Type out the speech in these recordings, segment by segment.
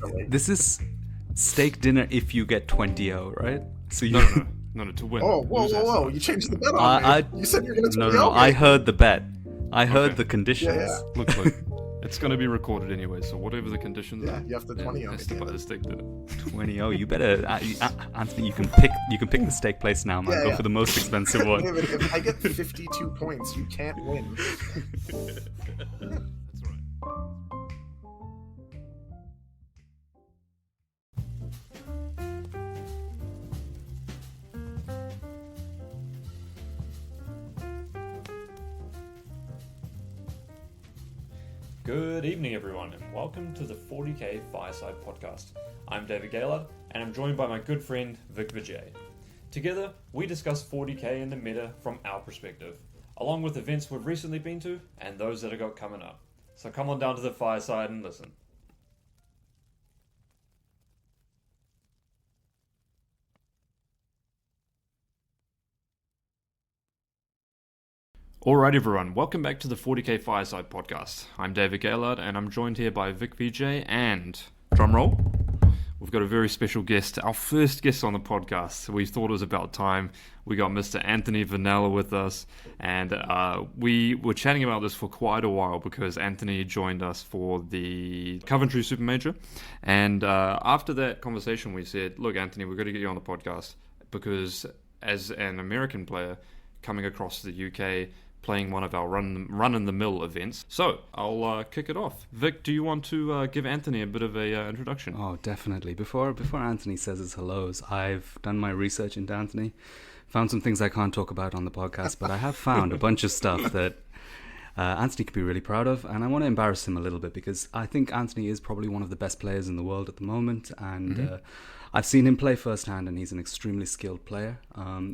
naturally. This is steak dinner if you get 20-0, right? So you... No, to win. Oh, whoa! You changed the bet on me. You said you were going to No, I heard the bet. I heard the conditions. Yeah. Look, it's going to be recorded anyway, so whatever the conditions are, you have to 20-0 has to buy the steak dinner. 20-0. You better, Anthony. You can pick the steak place now, man. Go for the most expensive one. David, if I get 52 points, you can't win. That's right. Good evening, everyone, and welcome to the 40k Fireside podcast. I'm David Gaylord, and I'm joined by my good friend Vic Vijay. Together, we discuss 40k and the meta from our perspective, along with events we've recently been to and those that have got coming up. So come on down to the fireside and listen. Alright everyone, welcome back to the 40k Fireside podcast. I'm David Gaylord and I'm joined here by Vic VJ and, drumroll, we've got a very special guest, our first guest on the podcast. We thought it was about time. We got Mr. Anthony Vanella with us, and we were chatting about this for quite a while because Anthony joined us for the Coventry Super Major, and after that conversation we said, look Anthony, we've got to get you on the podcast because as an American player coming across the UK, playing one of our run-in-the-mill events. So, I'll kick it off. Vic, do you want to give Anthony a bit of a introduction? Oh, definitely. Before Anthony says his hellos, I've done my research into Anthony, found some things I can't talk about on the podcast, but I have found a bunch of stuff that Anthony could be really proud of, and I want to embarrass him a little bit because I think Anthony is probably one of the best players in the world at the moment, and I've seen him play firsthand, and he's an extremely skilled player.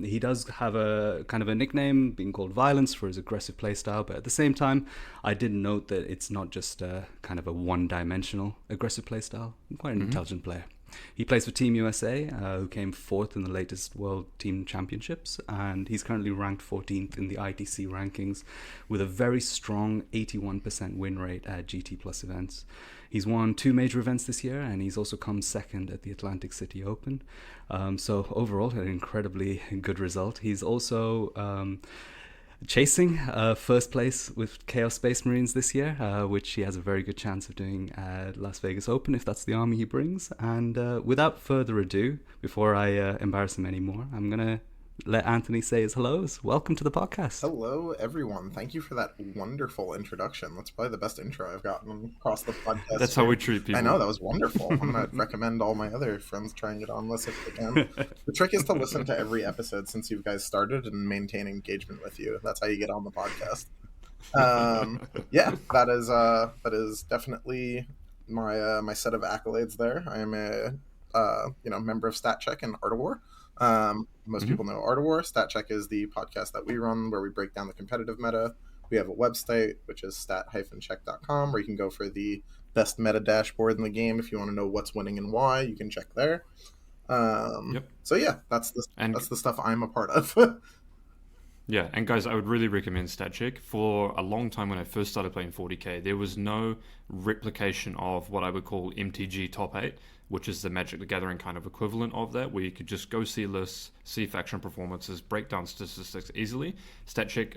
He does have a kind of a nickname being called Violence for his aggressive playstyle, but at the same time, I did note that it's not just kind of a one-dimensional aggressive playstyle. He's quite an intelligent player. He plays for Team USA, who came 4th in the latest World Team Championships, and he's currently ranked 14th in the ITC rankings with a very strong 81% win rate at GT Plus events. He's won 2 major events this year, and he's also come 2nd at the Atlantic City Open. So overall, an incredibly good result. He's also chasing first place with Chaos Space Marines this year, which he has a very good chance of doing at Las Vegas Open if that's the army he brings. And without further ado, before I embarrass him anymore, I'm going to let Anthony say his hellos. Welcome to the podcast. Hello, everyone. Thank you for that wonderful introduction. That's probably the best intro I've gotten across the podcast. That's how we treat people. I know, that was wonderful. I'm going to recommend all my other friends try and get on this if they can. The trick is to listen to every episode since you guys started and maintain engagement with you. That's how you get on the podcast. Yeah, that is definitely my set of accolades there. I am a member of StatCheck and Art of War. Most people know Art of War. StatCheck is the podcast that we run where we break down the competitive meta. We have a website, which is stat-check.com, where you can go for the best meta dashboard in the game. If you want to know what's winning and why, you can check there. So yeah, that's the stuff I'm a part of. Yeah, and guys, I would really recommend StatCheck. For a long time when I first started playing 40k, there was no replication of what I would call MTG Top 8, which is the Magic the Gathering kind of equivalent of that, where you could just go see lists, see faction performances, break down statistics easily. StatCheck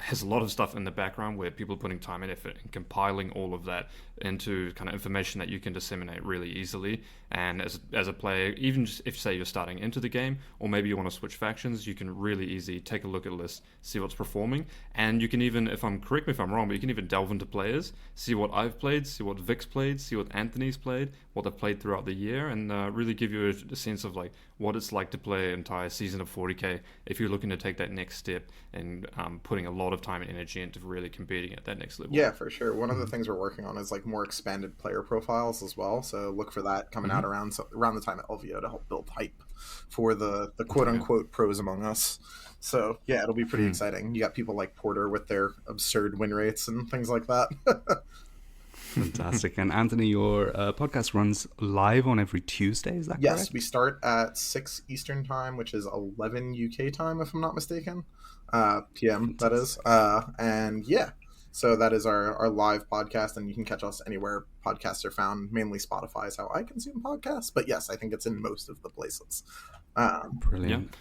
has a lot of stuff in the background where people are putting time and effort and compiling all of that into kind of information that you can disseminate really easily. And as a player, even if, say, you're starting into the game, or maybe you want to switch factions, you can really easily take a look at lists, see what's performing, and you can even, correct me if I'm wrong, but you can even delve into players, see what I've played, see what Vic's played, see what Anthony's played, what they've played throughout the year, and really give you a sense of like what it's like to play an entire season of 40k if you're looking to take that next step and putting a lot of time and energy into really competing at that next level. Yeah, for sure. One of the things we're working on is like more expanded player profiles as well. So look for that coming out around the time at LVO to help build hype for the quote unquote pros among us. So yeah, it'll be pretty exciting. You got people like Porter with their absurd win rates and things like that. Fantastic. And Anthony, your podcast runs live on every Tuesday, is that correct? Yes, we start at 6 Eastern time, which is 11 UK time, if I'm not mistaken. PM, that is. And yeah, So that is our live podcast, and you can catch us anywhere podcasts are found. Mainly Spotify is how I consume podcasts, but yes, I think it's in most of the places. Brilliant. Yeah.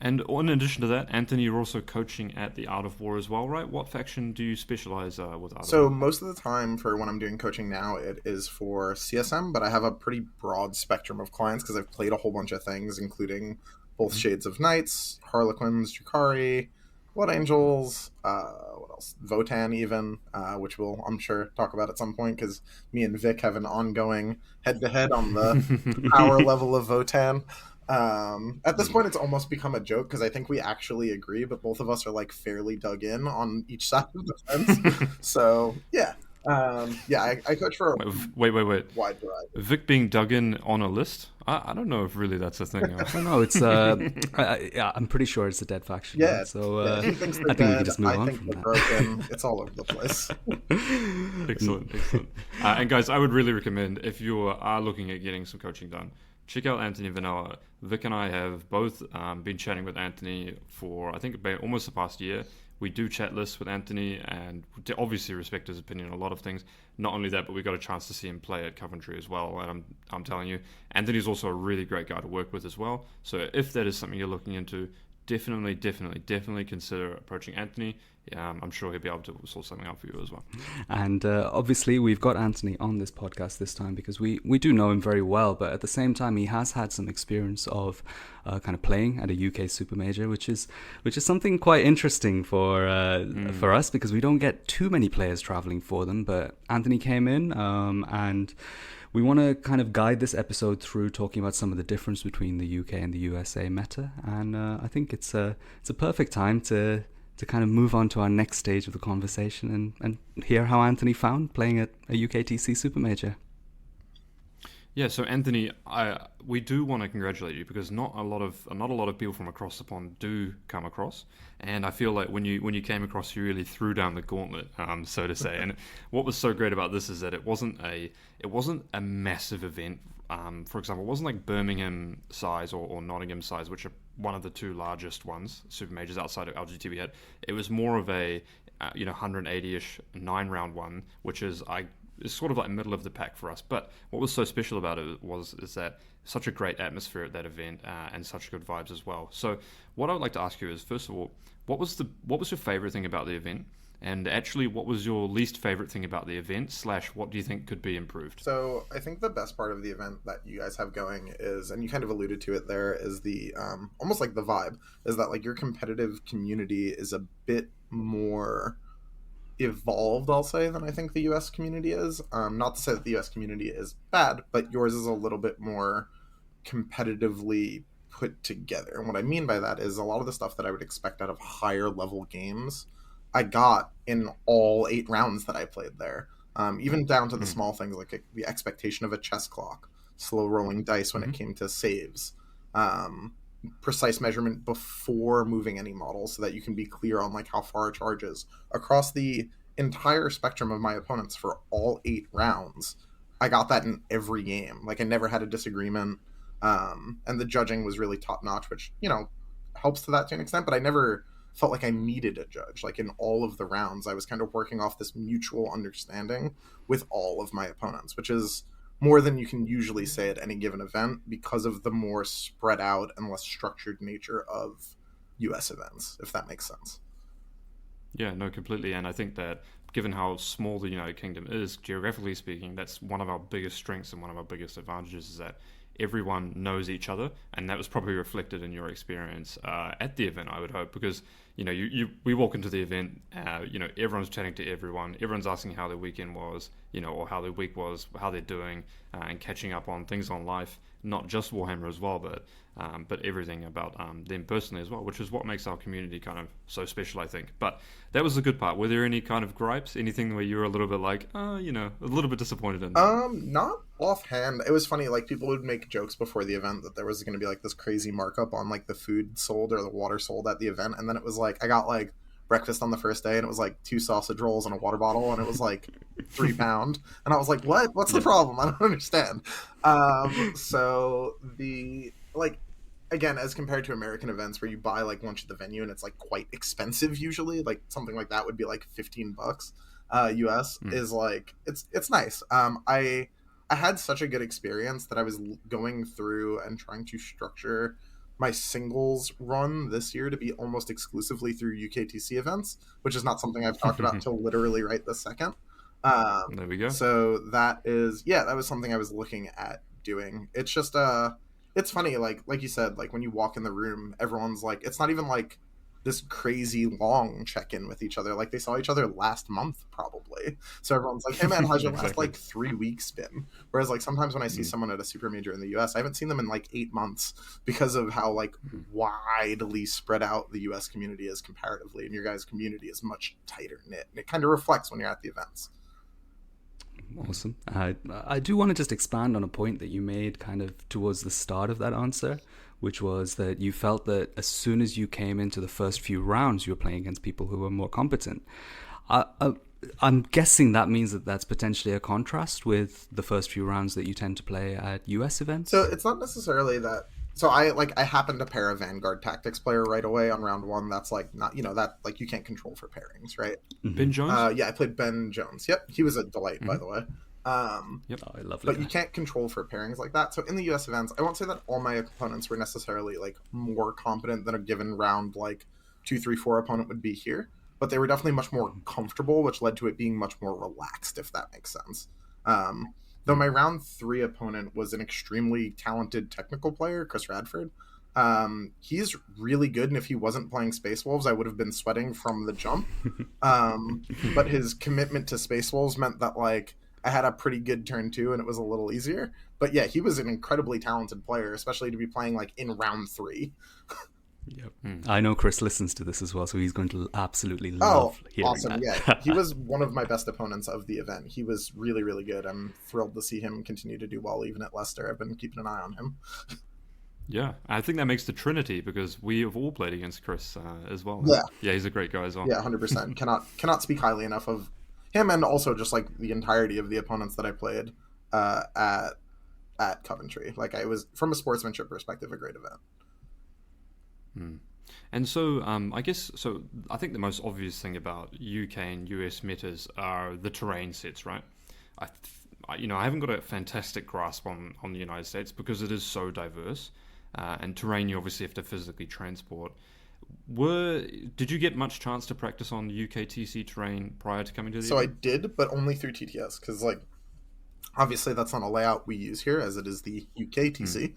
And in addition to that, Anthony, you're also coaching at the Art of War as well, right? What faction do you specialize with Art of So War? most of the time for when I'm doing coaching now, it is for CSM, but I have a pretty broad spectrum of clients because I've played a whole bunch of things, including both Shades of Knights, Harlequins, Drukhari, Blood Angels, what else? Votan even, which we'll, I'm sure, talk about at some point because me and Vic have an ongoing head-to-head on the power level of Votan. At this point, it's almost become a joke because I think we actually agree, but both of us are like fairly dug in on each side of the fence. So yeah, I coach for a Wait. wide variety. Vic being dug in on a list? I don't know if really that's a thing. No, it's I'm pretty sure it's a dead faction. Yeah, right? So yeah, he thinks they're I think we dead. can just move I on think from they're that. broken. It's all over the place. Excellent. And guys, I would really recommend if you are looking at getting some coaching done, check out Anthony Vanella. Vic and I have both been chatting with Anthony for I think about almost the past year. We do chat lists with Anthony and obviously respect his opinion on a lot of things. Not only that, but we got a chance to see him play at Coventry as well. And I'm telling you, Anthony's also a really great guy to work with as well. So if that is something you're looking into, definitely consider approaching Anthony. I'm sure he'll be able to sort something out for you as well. And obviously, we've got Anthony on this podcast this time because we do know him very well. But at the same time, he has had some experience of kind of playing at a UK super major, which is something quite interesting for us because we don't get too many players traveling for them. But Anthony came in and we want to kind of guide this episode through talking about some of the difference between the UK and the USA meta, and I think it's a perfect time to kind of move on to our next stage of the conversation and hear how Anthony found playing at a UKTC Super Major. Yeah, so Anthony, we do want to congratulate you because not a lot of people from across the pond do come across, and I feel like when you came across, you really threw down the gauntlet, so to say. And what was so great about this is that it wasn't a massive event. For example, it wasn't like Birmingham size or Nottingham size, which are one of the two largest ones, super majors outside of LGT we had. It was more of a 180-ish 9-round one, which is it's sort of like middle of the pack for us. But what was so special about it is that such a great atmosphere at that event and such good vibes as well. So what I would like to ask you is, first of all, what was your favorite thing about the event? And actually, what was your least favorite thing about the event / what do you think could be improved? So I think the best part of the event that you guys have going is, and you kind of alluded to it there, is the almost like the vibe, is that like your competitive community is a bit more evolved, I'll say, than I think the US community is. Not to say that the US community is bad, but yours is a little bit more competitively put together. And what I mean by that is a lot of the stuff that I would expect out of higher level games I got in all 8 rounds that I played there. Even down to the small things like the expectation of a chess clock, slow rolling dice when it came to saves, precise measurement before moving any model so that you can be clear on like how far it charges across the entire spectrum of my opponents for all 8 rounds. I got that in every game. Like I never had a disagreement. And the judging was really top notch, which, helps to that to an extent, but I never felt like I needed a judge. Like in all of the rounds, I was kind of working off this mutual understanding with all of my opponents, which is more than you can usually say at any given event because of the more spread out and less structured nature of US events, if that makes sense. Yeah, no, completely. And I think that given how small the United Kingdom is, geographically speaking, that's one of our biggest strengths and one of our biggest advantages is that everyone knows each other, and that was probably reflected in your experience at the event, I would hope, because we walk into the event, everyone's chatting to everyone's asking how their weekend was, or how their week was, how they're doing, and catching up on things on life, not just Warhammer as well, but everything about them personally as well, which is what makes our community kind of so special, I think. But that was the good part. Were there any kind of gripes, anything where you were a little bit like, a little bit disappointed in that? Not offhand. It was funny, like people would make jokes before the event that there was going to be like this crazy markup on like the food sold or the water sold at the event, and then it was like I got like breakfast on the first day and it was like 2 sausage rolls and a water bottle and it was like £3, and I was like, what's the problem? I don't understand. So the again, as compared to American events where you buy like lunch at the venue and it's like quite expensive usually, like something like that would be like $15. US is like it's nice. I had such a good experience that I was going through and trying to structure my singles run this year to be almost exclusively through UKTC events, which is not something I've talked about until literally right this second. There we go. So that was something I was looking at doing. It's just it's funny, like you said, like when you walk in the room, everyone's like, it's not even like this crazy long check-in with each other. Like they saw each other last month probably. So everyone's like, hey man, how's your last like 3 weeks been? Whereas like sometimes when I see someone at a super major in the US, I haven't seen them in like 8 months because of how like widely spread out the US community is comparatively, and your guys' community is much tighter knit, and it kind of reflects when you're at the events. Awesome. I do want to just expand on a point that you made kind of towards the start of that answer, which was that you felt that as soon as you came into the first few rounds, you were playing against people who were more competent. I'm guessing that means that that's potentially a contrast with the first few rounds that you tend to play at US events? So it's not necessarily that. So I happened to pair a Vanguard Tactics player right away on round one. That's like not, that like you can't control for pairings, right? Ben Jones? Yeah, I played Ben Jones. Yep, he was a delight, by the way. Yep. Oh, I love but you can't control for pairings like that. So in the US events, I won't say that all my opponents were necessarily like more competent than a given round like 2, 3, 4 opponent would be here, but they were definitely much more comfortable, which led to it being much more relaxed, if that makes sense. Though my round 3 opponent was an extremely talented technical player, Chris Radford. He's really good, and if he wasn't playing Space Wolves, I would have been sweating from the jump. But his commitment to Space Wolves meant that like I had a pretty good turn 2, and it was a little easier. But yeah, he was an incredibly talented player, especially to be playing like in round 3. Yep. I know Chris listens to this as well, so he's going to absolutely love hearing awesome. that. Yeah, he was one of my best opponents of the event. He was really, really good. I'm thrilled to see him continue to do well, even at Leicester. I've been keeping an eye on him. Yeah, I think that makes the Trinity, because we have all played against Chris as well. Yeah, he's a great guy as well. Yeah, 100%. Cannot speak highly enough of him, and also just like the entirety of the opponents that I played at Coventry. Like I was, from a sportsmanship perspective, a great event. And so I think the most obvious thing about UK and US metas are the terrain sets, right? I haven't got a fantastic grasp on the United States because it is so diverse, and terrain you obviously have to physically transport. Did you get much chance to practice on UKTC terrain prior to coming to the So event? I did, but only through TTS, because like obviously that's not a layout we use here, as it is the UKTC.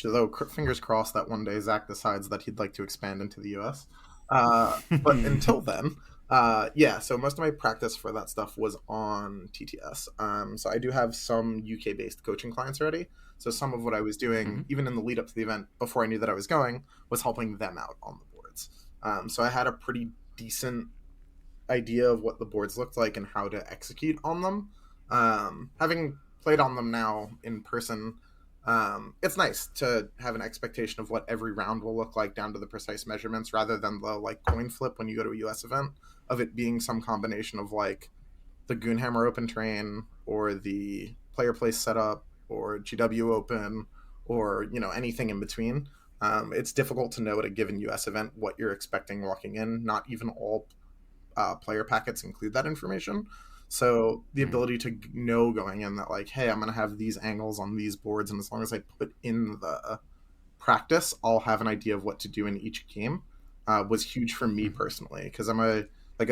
Though fingers crossed that one day Zach decides that he'd like to expand into the US. But until then, so most of my practice for that stuff was on TTS. So I do have some UK-based coaching clients already. So some of what I was doing, even in the lead up to the event, before I knew that I was going, was helping them out on the boards. So I had a pretty decent idea of what the boards looked like and how to execute on them. Having played on them now in person, it's nice to have an expectation of what every round will look like down to the precise measurements, rather than the like coin flip when you go to a US event of it being some combination of like the Goonhammer Open terrain or the player place setup or GW Open or anything in between. It's difficult to know at a given US event what you're expecting walking in. Not even all player packets include that information. So the ability to know going in that like, hey, I'm going to have these angles on these boards, and as long as I put in the practice, I'll have an idea of what to do in each game, was huge for me personally. Because I'm a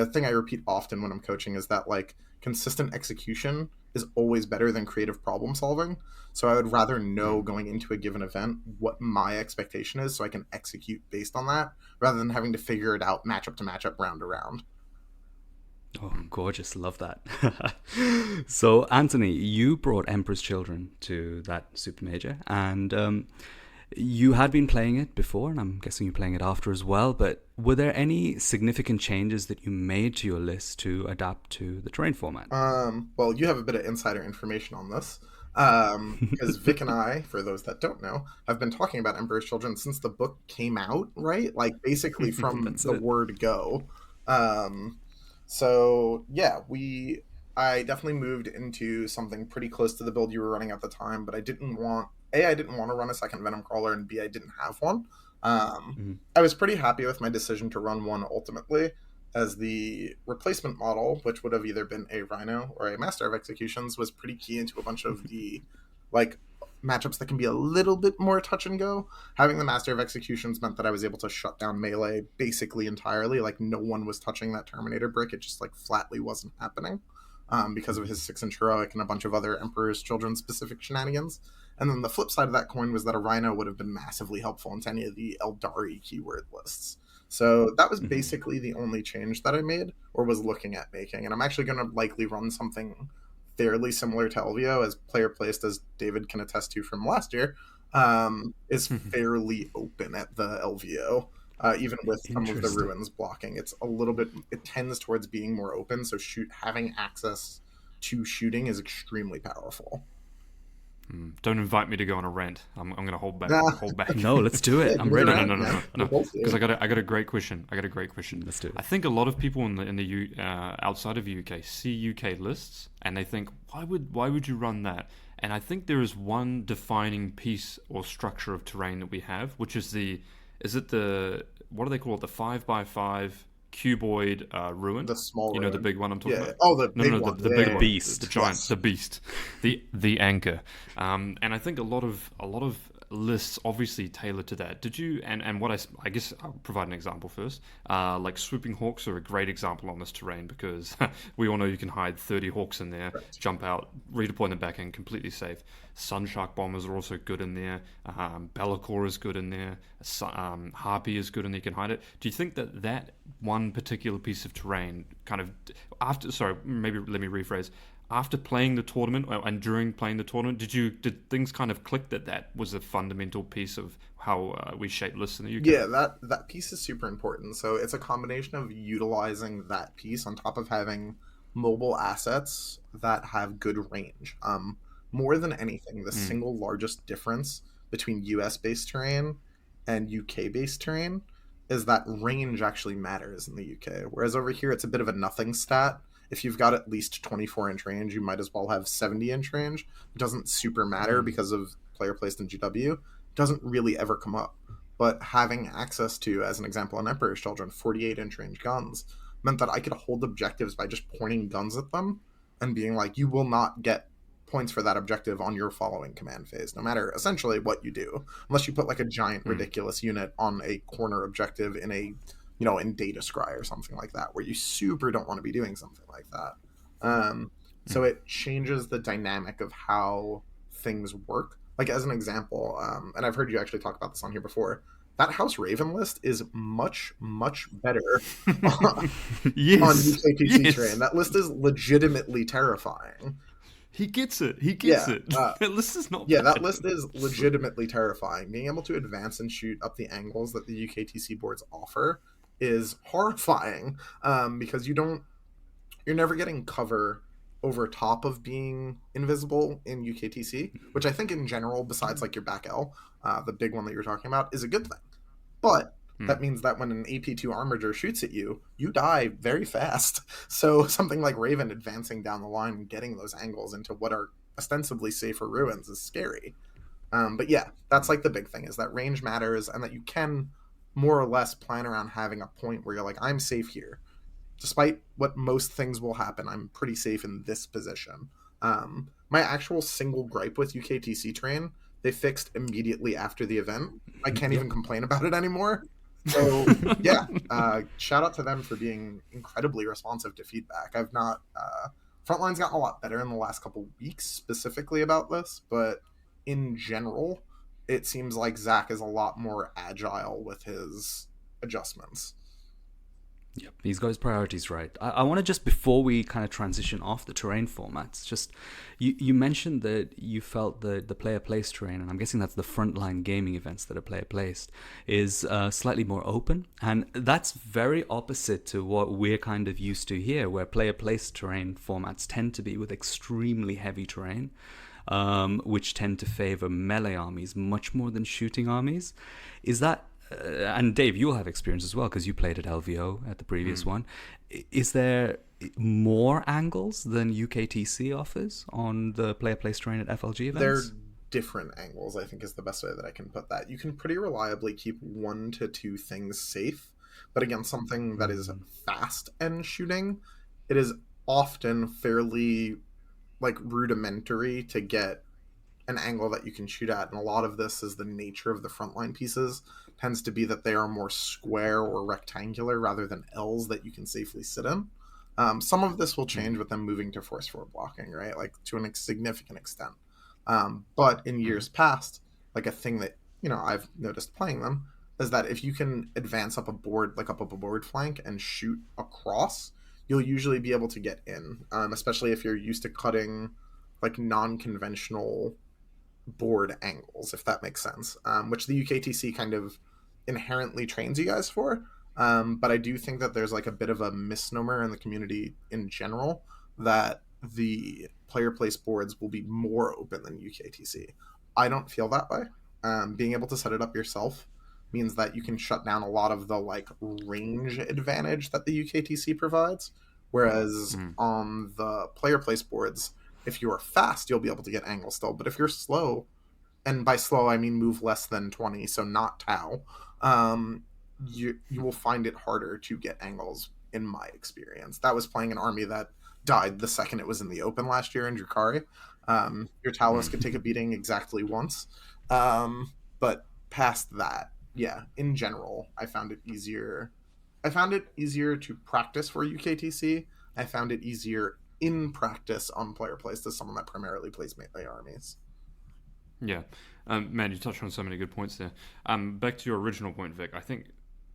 thing I repeat often when I'm coaching is that like consistent execution is always better than creative problem solving. So I would rather know going into a given event what my expectation is so I can execute based on that, rather than having to figure it out matchup to matchup, round to round. Oh, gorgeous. Love that. So, Anthony, you brought Emperor's Children to that super major, and you had been playing it before, and I'm guessing you're playing it after as well, but were there any significant changes that you made to your list to adapt to the terrain format? Well, you have a bit of insider information on this, because Vic and I, for those that don't know, have been talking about Emperor's Children since the book came out, right? Like, basically from the word go. So yeah, I definitely moved into something pretty close to the build you were running at the time, but I didn't want to run a second Venom Crawler, and B, I didn't have one. I was pretty happy with my decision to run one ultimately. as the replacement model, which would have either been a Rhino or a Master of Executions, was pretty key into a bunch of the like matchups that can be a little bit more touch and go. Having the Master of Executions meant that I was able to shut down melee basically entirely. Like no one was touching that Terminator brick. It just like flatly wasn't happening because of his 6-inch heroic and a bunch of other Emperor's Children specific shenanigans. And then the flip side of that coin was that a Rhino would have been massively helpful into any of the Eldari keyword lists. So that was basically the only change that I made or was looking at making. And I'm actually going to likely run something fairly similar to LVO, as player placed, as David can attest to from last year, is fairly open at the LVO. Even with some of the ruins blocking, it's a little bit, it tends towards being more open. So having access to shooting is extremely powerful. Don't invite me to go on a rant. I'm going to hold back. Hold back. No, let's do it. I'm ready. No. Because I got a great question. Let's do it. I think a lot of people in the outside of UK see UK lists and they think, why would you run that? And I think there is one defining piece or structure of terrain that we have, which is what do they call it? The 5x5 cuboid ruin. The small ruin. You know, the big one I'm talking about? Oh, the big one. The big one. Beast. The giant, the beast. The anchor. And I think a lot of lists obviously tailor to that. Did you, and what I guess I'll provide an example first. Like swooping hawks are a great example on this terrain because we all know you can hide 30 hawks in there, jump out, redeploy in the back end, completely safe. Sunshark bombers are also good in there. Be'lakor is good in there. Harpy is good and you can hide it. Do you think that one particular piece of terrain kind of maybe let me rephrase. After playing the tournament and during playing the tournament, did things kind of click that was a fundamental piece of how we shape lists in the UK? Yeah, that piece is super important. So it's a combination of utilizing that piece on top of having mobile assets that have good range. More than anything, the single largest difference between US-based terrain and UK-based terrain is that range actually matters in the UK. Whereas over here, it's a bit of a nothing stat. If you've got at least 24-inch range, you might as well have 70-inch range. It doesn't super matter because of player placed in GW. It doesn't really ever come up. But having access to, as an example, in Emperor's Children, 48-inch range guns meant that I could hold objectives by just pointing guns at them and being like, you will not get points for that objective on your following command phase, no matter essentially what you do, unless you put like a giant ridiculous unit on a corner objective in a in Data Scry or something like that, where you super don't want to be doing something like that. So it changes the dynamic of how things work. Like as an example, and I've heard you actually talk about this on here before, that House Raven list is much, much better on UKTC terrain. That list is legitimately terrifying. He gets it. That list is not bad. That list is legitimately terrifying. Being able to advance and shoot up the angles that the UKTC boards offer is horrifying, because you're never getting cover over top of being invisible in UKTC, which I think in general, besides like your back L, the big one that you're talking about, is a good thing. But that means that when an AP2 Armiger shoots at you, you die very fast. So something like Raven advancing down the line and getting those angles into what are ostensibly safer ruins is scary. But yeah, that's like the big thing, is that range matters and that you can more or less plan around having a point where you're like, I'm safe here. Despite what most things will happen, I'm pretty safe in this position. My actual single gripe with UKTC terrain, they fixed immediately after the event. I can't even complain about it anymore. So yeah, shout out to them for being incredibly responsive to feedback. Frontline's gotten a lot better in the last couple weeks specifically about this, but in general, it seems like Zach is a lot more agile with his adjustments. Yep, he's got his priorities right. I want to just, before we kind of transition off the terrain formats, just you mentioned that you felt that the player placed terrain, and I'm guessing that's the frontline gaming events that are player placed, is slightly more open, and that's very opposite to what we're kind of used to here, where player placed terrain formats tend to be with extremely heavy terrain, which tend to favor melee armies much more than shooting armies. Is that and Dave, you'll have experience as well because you played at LVO at the previous one. Is there more angles than UKTC offers on the player place terrain at FLG events? They're different angles, I think is the best way that I can put that. You can pretty reliably keep 1 to 2 things safe But against something that is fast and shooting, it is often fairly like rudimentary to get an angle that you can shoot at, and a lot of this is the nature of the frontline pieces tends to be that they are more square or rectangular rather than L's that you can safely sit in. Some of this will change with them moving to force 4 blocking, right? Like to a significant extent. But in years past, like a thing that, you know, I've noticed playing them is that if you can advance up a board, like up a board flank and shoot across, you'll usually be able to get in, especially if you're used to cutting like non-conventional board angles, if that makes sense, which the UKTC kind of inherently trains you guys for. But I do think that there's like a bit of a misnomer in the community in general that the player place boards will be more open than UKTC. I don't feel that way. Being able to set it up yourself means that you can shut down a lot of the like range advantage that the UKTC provides. Whereas on the player place boards, if you're fast, you'll be able to get angles still. But if you're slow, and by slow I mean move less than 20, so not Tau, you will find it harder to get angles, in my experience. That was playing an army that died the second it was in the open last year in Drukhari. Your Talos could take a beating exactly once. But past that, yeah, in general, I found it easier. I found it easier to practice for UKTC. I found it easier in practice on player place as someone that primarily plays melee armies. Yeah. Man, you touched on so many good points there. Back to your original point, Vic, I think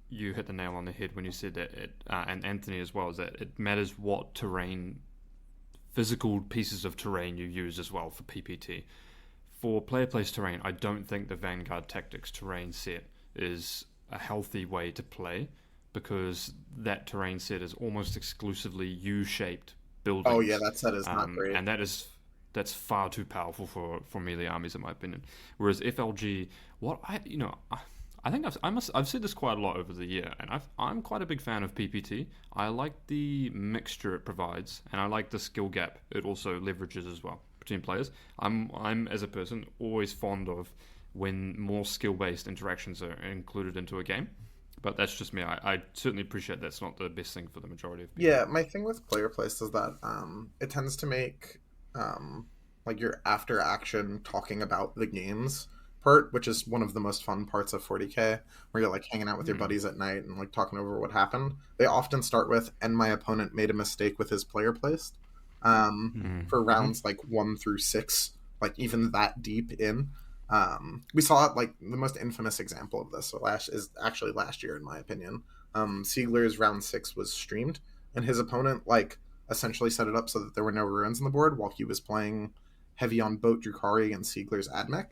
you hit the nail on the head when you said that, and Anthony as well, is that it matters what terrain, physical pieces of terrain you use as well for PPT. For player place terrain, I don't think the Vanguard Tactics terrain set is a healthy way to play, because that terrain set is almost exclusively U-shaped buildings. Oh yeah, that set is not great. And that's far too powerful for melee armies, in my opinion. Whereas FLG, I think I've said this quite a lot over the year, and I'm quite a big fan of PPT. I like the mixture it provides, and I like the skill gap it also leverages as well between players. I'm as a person always fond of when more skill-based interactions are included into a game. But that's just me. I certainly appreciate that's not the best thing for the majority of people. Yeah, my thing with player place is that it tends to make like your after action talking about the games part, which is one of the most fun parts of 40k, where you're like hanging out with your buddies at night and like talking over what happened. They often start with, and my opponent made a mistake with his player placed, for rounds like 1 through 6, like even that deep in. We saw it, like the most infamous example of this last year, in my opinion. Siegler's round 6 was streamed, and his opponent like essentially set it up so that there were no ruins on the board while he was playing heavy on boat Drukhari against Siegler's Admech,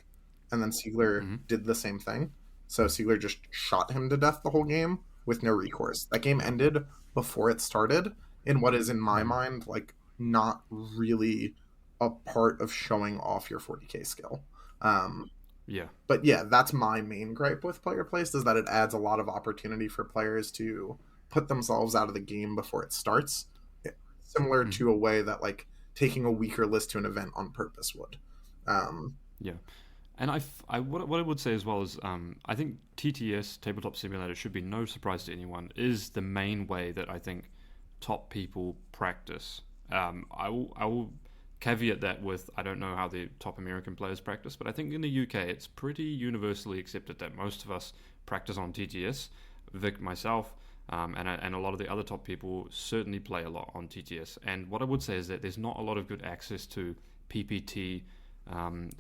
and then Siegler did the same thing. So Siegler just shot him to death the whole game with no recourse. That game ended before it started in what is, in my mind, like not really a part of showing off your 40k skill. But yeah, that's my main gripe with player placed, is that it adds a lot of opportunity for players to put themselves out of the game before it starts, similar to a way that like taking a weaker list to an event on purpose would. And what I would say as well is I think TTS, Tabletop Simulator, should be no surprise to anyone, is the main way that I think top people practice. I will caveat that with, I don't know how the top American players practice, but I think in the UK it's pretty universally accepted that most of us practice on TTS. Vic, myself, and a lot of the other top people certainly play a lot on TTS. And what I would say is that there's not a lot of good access to PPT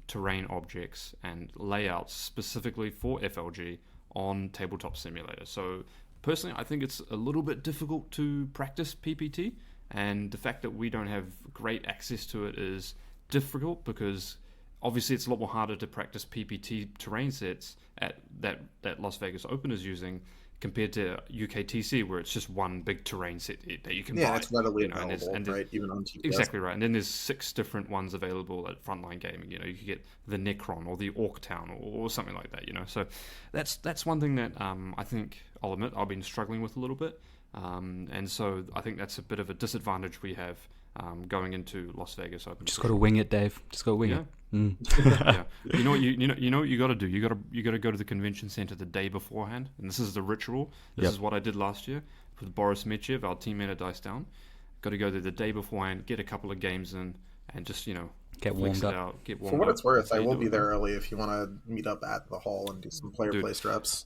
terrain objects and layouts specifically for FLG on Tabletop Simulator. So personally, I think it's a little bit difficult to practice PPT, and the fact that we don't have great access to it is difficult, because obviously it's a lot more harder to practice PPT terrain sets at that Las Vegas Open is using compared to UKTC, where it's just one big terrain set that you can buy. Yeah, it's readily available, right? Even on TTS. Exactly right. And then there's 6 different ones available at Frontline Gaming. You could get the Necron or the Orc Town or something like that. So that's one thing that I think, I'll admit, I've been struggling with a little bit. And so I think that's a bit of a disadvantage we have going into Las Vegas Open. Just got to wing it, Dave. Just got to wing it. Yeah. You know what you got to do. You got to go to the convention center the day beforehand, and this is the ritual. This is what I did last year with Boris Mitchev, our teammate at Dice Down. Got to go there the day beforehand, get a couple of games in, and just get warmed up. For what it's worth, I will be there early if you want to meet up at the hall and do some place reps.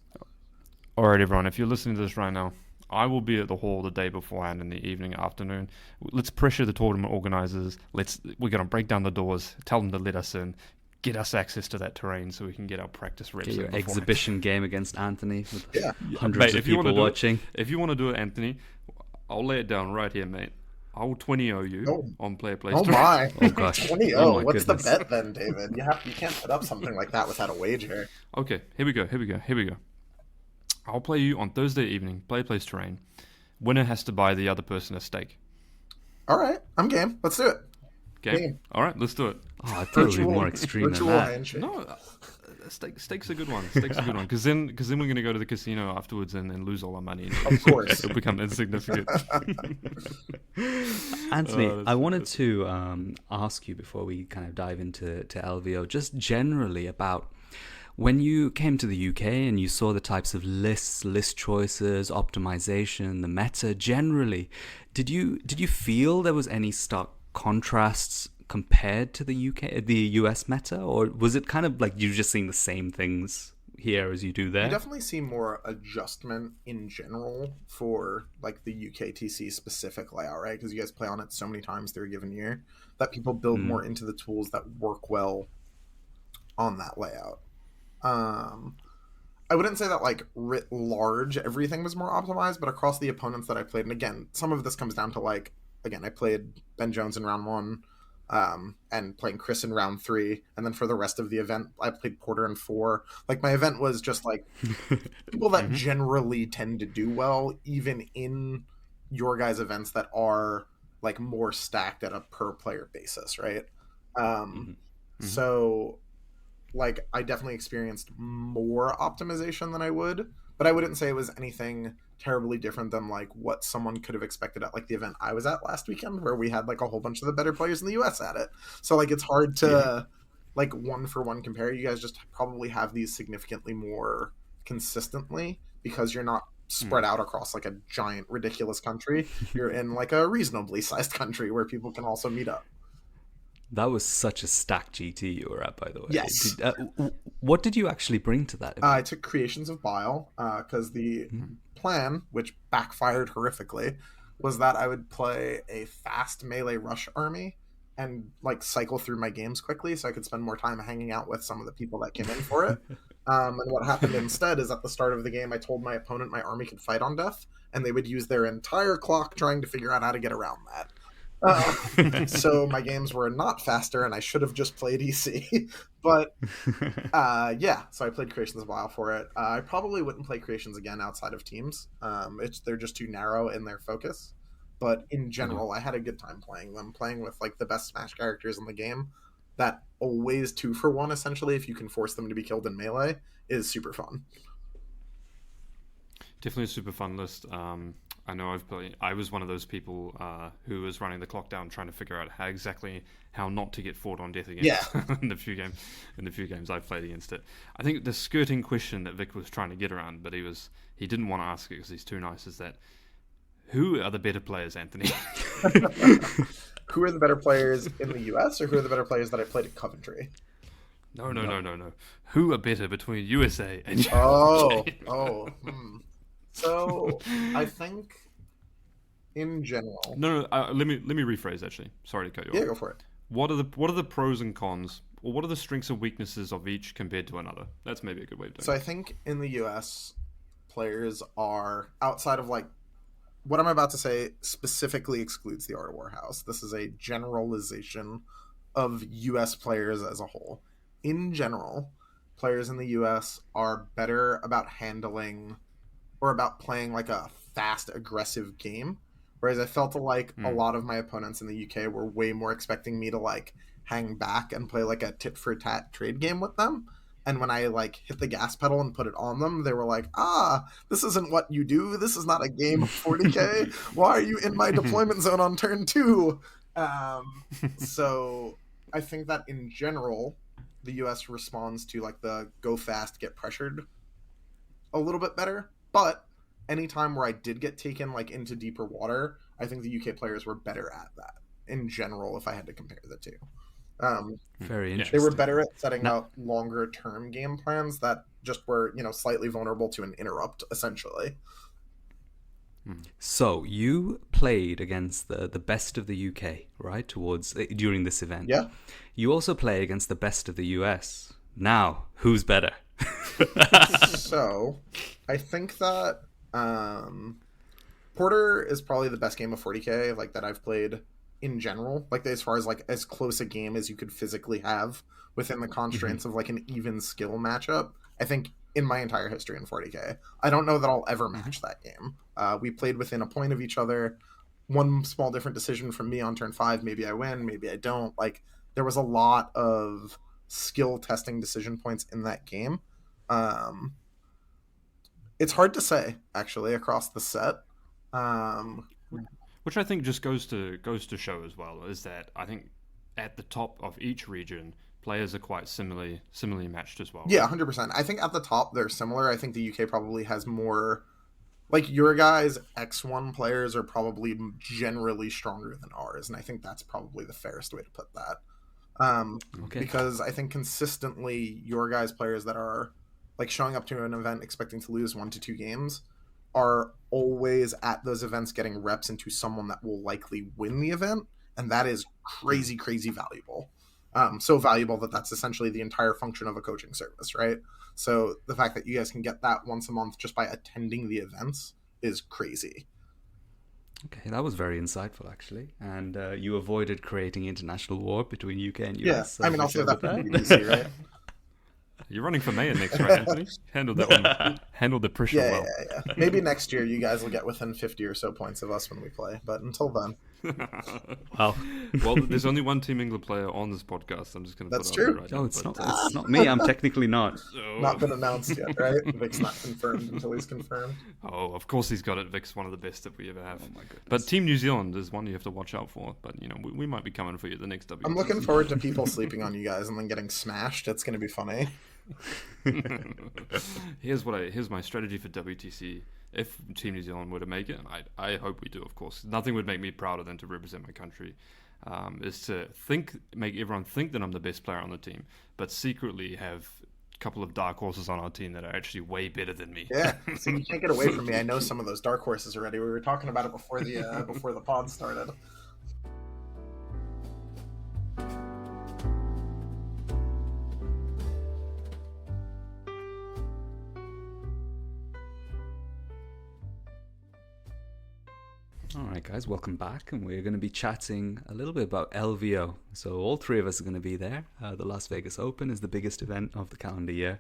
All right, everyone. If you're listening to this right now, I will be at the hall the day beforehand in the evening, afternoon. Let's pressure the tournament organizers. We're going to break down the doors, tell them to let us in, get us access to that terrain so we can get our practice reps. Get your exhibition game against Anthony with Mate, hundreds of people watching. If you want to do it, Anthony, I'll lay it down right here, mate. I will 20-0 you on player play. Oh my! Oh gosh! 20-0. What's the bet then, David? You can't put up something like that without a wager. Okay, here we go. I'll play you on Thursday evening. Player plays terrain. Winner has to buy the other person a steak. All right, I'm game. Let's do it. Game. All right, let's do it. Oh, I thought it would be more extreme than that. Handshake. No, steak's a good one. Because then we're going to go to the casino afterwards and lose all our money. Of course. It'll become insignificant. Anthony, I wanted to ask you before we kind of dive into LVO, just generally about when you came to the UK and you saw the types of lists, list choices, optimization, the meta generally, did you feel there was any stark contrasts compared to the US meta, or was it kind of like you're just seeing the same things here as you do there? You definitely see more adjustment in general for like the UKTC specific layout, right? Because you guys play on it so many times through a given year that people build more into the tools that work well on that layout. I wouldn't say that like writ large everything was more optimized, but across the opponents that I played, and again, some of this comes down to like, again, I played Ben Jones in round 1, and playing Chris in round 3, and then for the rest of the event, I played Porter in 4. Like my event was just like people that generally tend to do well, even in your guys' events that are like more stacked at a per player basis, right? So like I definitely experienced more optimization than I would, but I wouldn't say it was anything terribly different than like what someone could have expected at like the event I was at last weekend, where we had like a whole bunch of the better players in the US at it. So like it's hard to like one for one compare. You guys just probably have these significantly more consistently because you're not spread out across like a giant ridiculous country. You're in like a reasonably sized country where people can also meet up. That was such a stacked GT you were at, by the way. Yes. What did you actually bring to that event? I took Creations of Bile because the plan, which backfired horrifically, was that I would play a fast melee rush army and like cycle through my games quickly so I could spend more time hanging out with some of the people that came in for it. And what happened instead is at the start of the game, I told my opponent my army could fight on death, and they would use their entire clock trying to figure out how to get around that. So my games were not faster, and I should have just played EC. But so I played Creations of Bile for it. I probably wouldn't play Creations again outside of teams. They're just too narrow in their focus. But in general, I had a good time playing them. Playing with like the best Smash characters in the game, that always 2-for-1 essentially, if you can force them to be killed in melee, is super fun. Definitely a super fun list. I know I was one of those people who was running the clock down, trying to figure out how not to get fought on death against. Yeah. in the few games I've played against it. I think the skirting question that Vic was trying to get around, but he didn't want to ask it because he's too nice, is that who are the better players, Anthony? Who are the better players in the US, or who are the better players that I played at Coventry? No. Who are better between USA and UK? So I think in general. No. Let me rephrase. Actually, sorry to cut you off. Yeah, go for it. What are the pros and cons, or what are the strengths and weaknesses of each compared to another? That's maybe a good way of doing it. So I think in the US, players are outside of like what I'm about to say specifically excludes the Art of War House. This is a generalization of US players as a whole. In general, players in the US are better about handling or about playing like a fast, aggressive game. Whereas I felt like a lot of my opponents in the UK were way more expecting me to like hang back and play like a tit for tat trade game with them. And when I like hit the gas pedal and put it on them, they were like, this isn't what you do. This is not a game of 40K. Why are you in my deployment zone on turn 2? So I think that in general, the US responds to like the go fast, get pressured a little bit better. But anytime where I did get taken like into deeper water, I think the UK players were better at that in general if I had to compare the two. Very Yeah. interesting. They were better at setting Now- out longer term game plans that just were, slightly vulnerable to an interrupt, essentially. So you played against the best of the UK, right? During this event. Yeah. You also play against the best of the US. Now, who's better? So, I think that Porter is probably the best game of 40k like that I've played in general. Like as far as like as close a game as you could physically have within the constraints of like an even skill matchup. I think in my entire history in 40k, I don't know that I'll ever match that game. We played within a point of each other. One small different decision from me on turn 5, maybe I win, maybe I don't. Like there was a lot of skill testing decision points in that game. It's hard to say actually across the set. Which I think just goes to show as well is that I think at the top of each region, players are quite similarly matched as well. Yeah, 100%. I think at the top they're similar. I think the UK probably has more. Like your guys' X1 players are probably generally stronger than ours, and I think that's probably the fairest way to put that. Okay. Because I think consistently your guys' players that are like showing up to an event expecting to lose 1 to 2 games are always at those events getting reps into someone that will likely win the event, and that is crazy valuable. So valuable that that's essentially the entire function of a coaching service, right? So the fact that you guys can get that once a month just by attending the events is crazy. Okay, that was very insightful, actually. And you avoided creating international war between UK and US. Yeah, so I mean, we I'll say showed that for that. BBC, right? You're running for mayor next, right, Anthony? Handled that one. Handled the pressure well. Yeah. Maybe next year you guys will get within 50 or so points of us when we play, but until then. Wow. Well, there's only one Team England player on this podcast. I'm just going to That's put it true. out there right Oh, now, it's but, not. It's not me. I'm technically not. Not been announced yet, right? Vic's not confirmed until he's confirmed. Oh, of course he's got it. Vic's one of the best that we ever have. Oh my goodness. But Team New Zealand is one you have to watch out for. But, we might be coming for you the next WTC. I'm looking forward to people sleeping on you guys and then getting smashed. It's going to be funny. Here's my strategy for WTC. If Team New Zealand were to make it, and I hope we do, of course. Nothing would make me prouder than to represent my country. Is to make everyone think that I'm the best player on the team, but secretly have a couple of dark horses on our team that are actually way better than me. Yeah, so you can't get away from me. I know some of those dark horses already. We were talking about it before the pod started. All right, guys, welcome back, and we're going to be chatting a little bit about LVO. So all three of us are going to be there. The Las Vegas Open is the biggest event of the calendar year,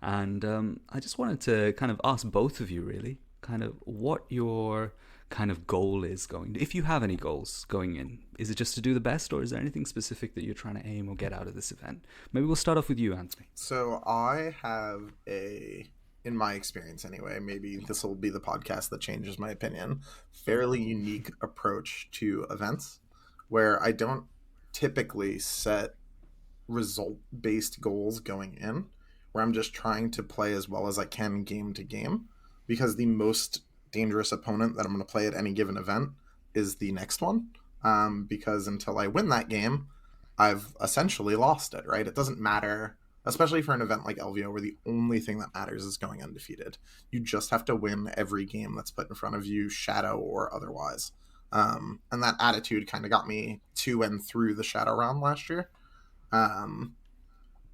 and I just wanted to kind of ask both of you, really, kind of what your kind of goal is if you have any goals going in. Is it just to do the best, or is there anything specific that you're trying to aim or get out of this event? Maybe we'll start off with you, Anthony. So I have in my experience anyway, maybe this will be the podcast that changes my opinion, fairly unique approach to events where I don't typically set result-based goals going in, where I'm just trying to play as well as I can game to game, because the most dangerous opponent that I'm going to play at any given event is the next one, because until I win that game, I've essentially lost it, right? It doesn't matter, especially for an event like LVO where the only thing that matters is going undefeated. You just have to win every game that's put in front of you, shadow or otherwise. And that attitude kind of got me to and through the shadow round last year.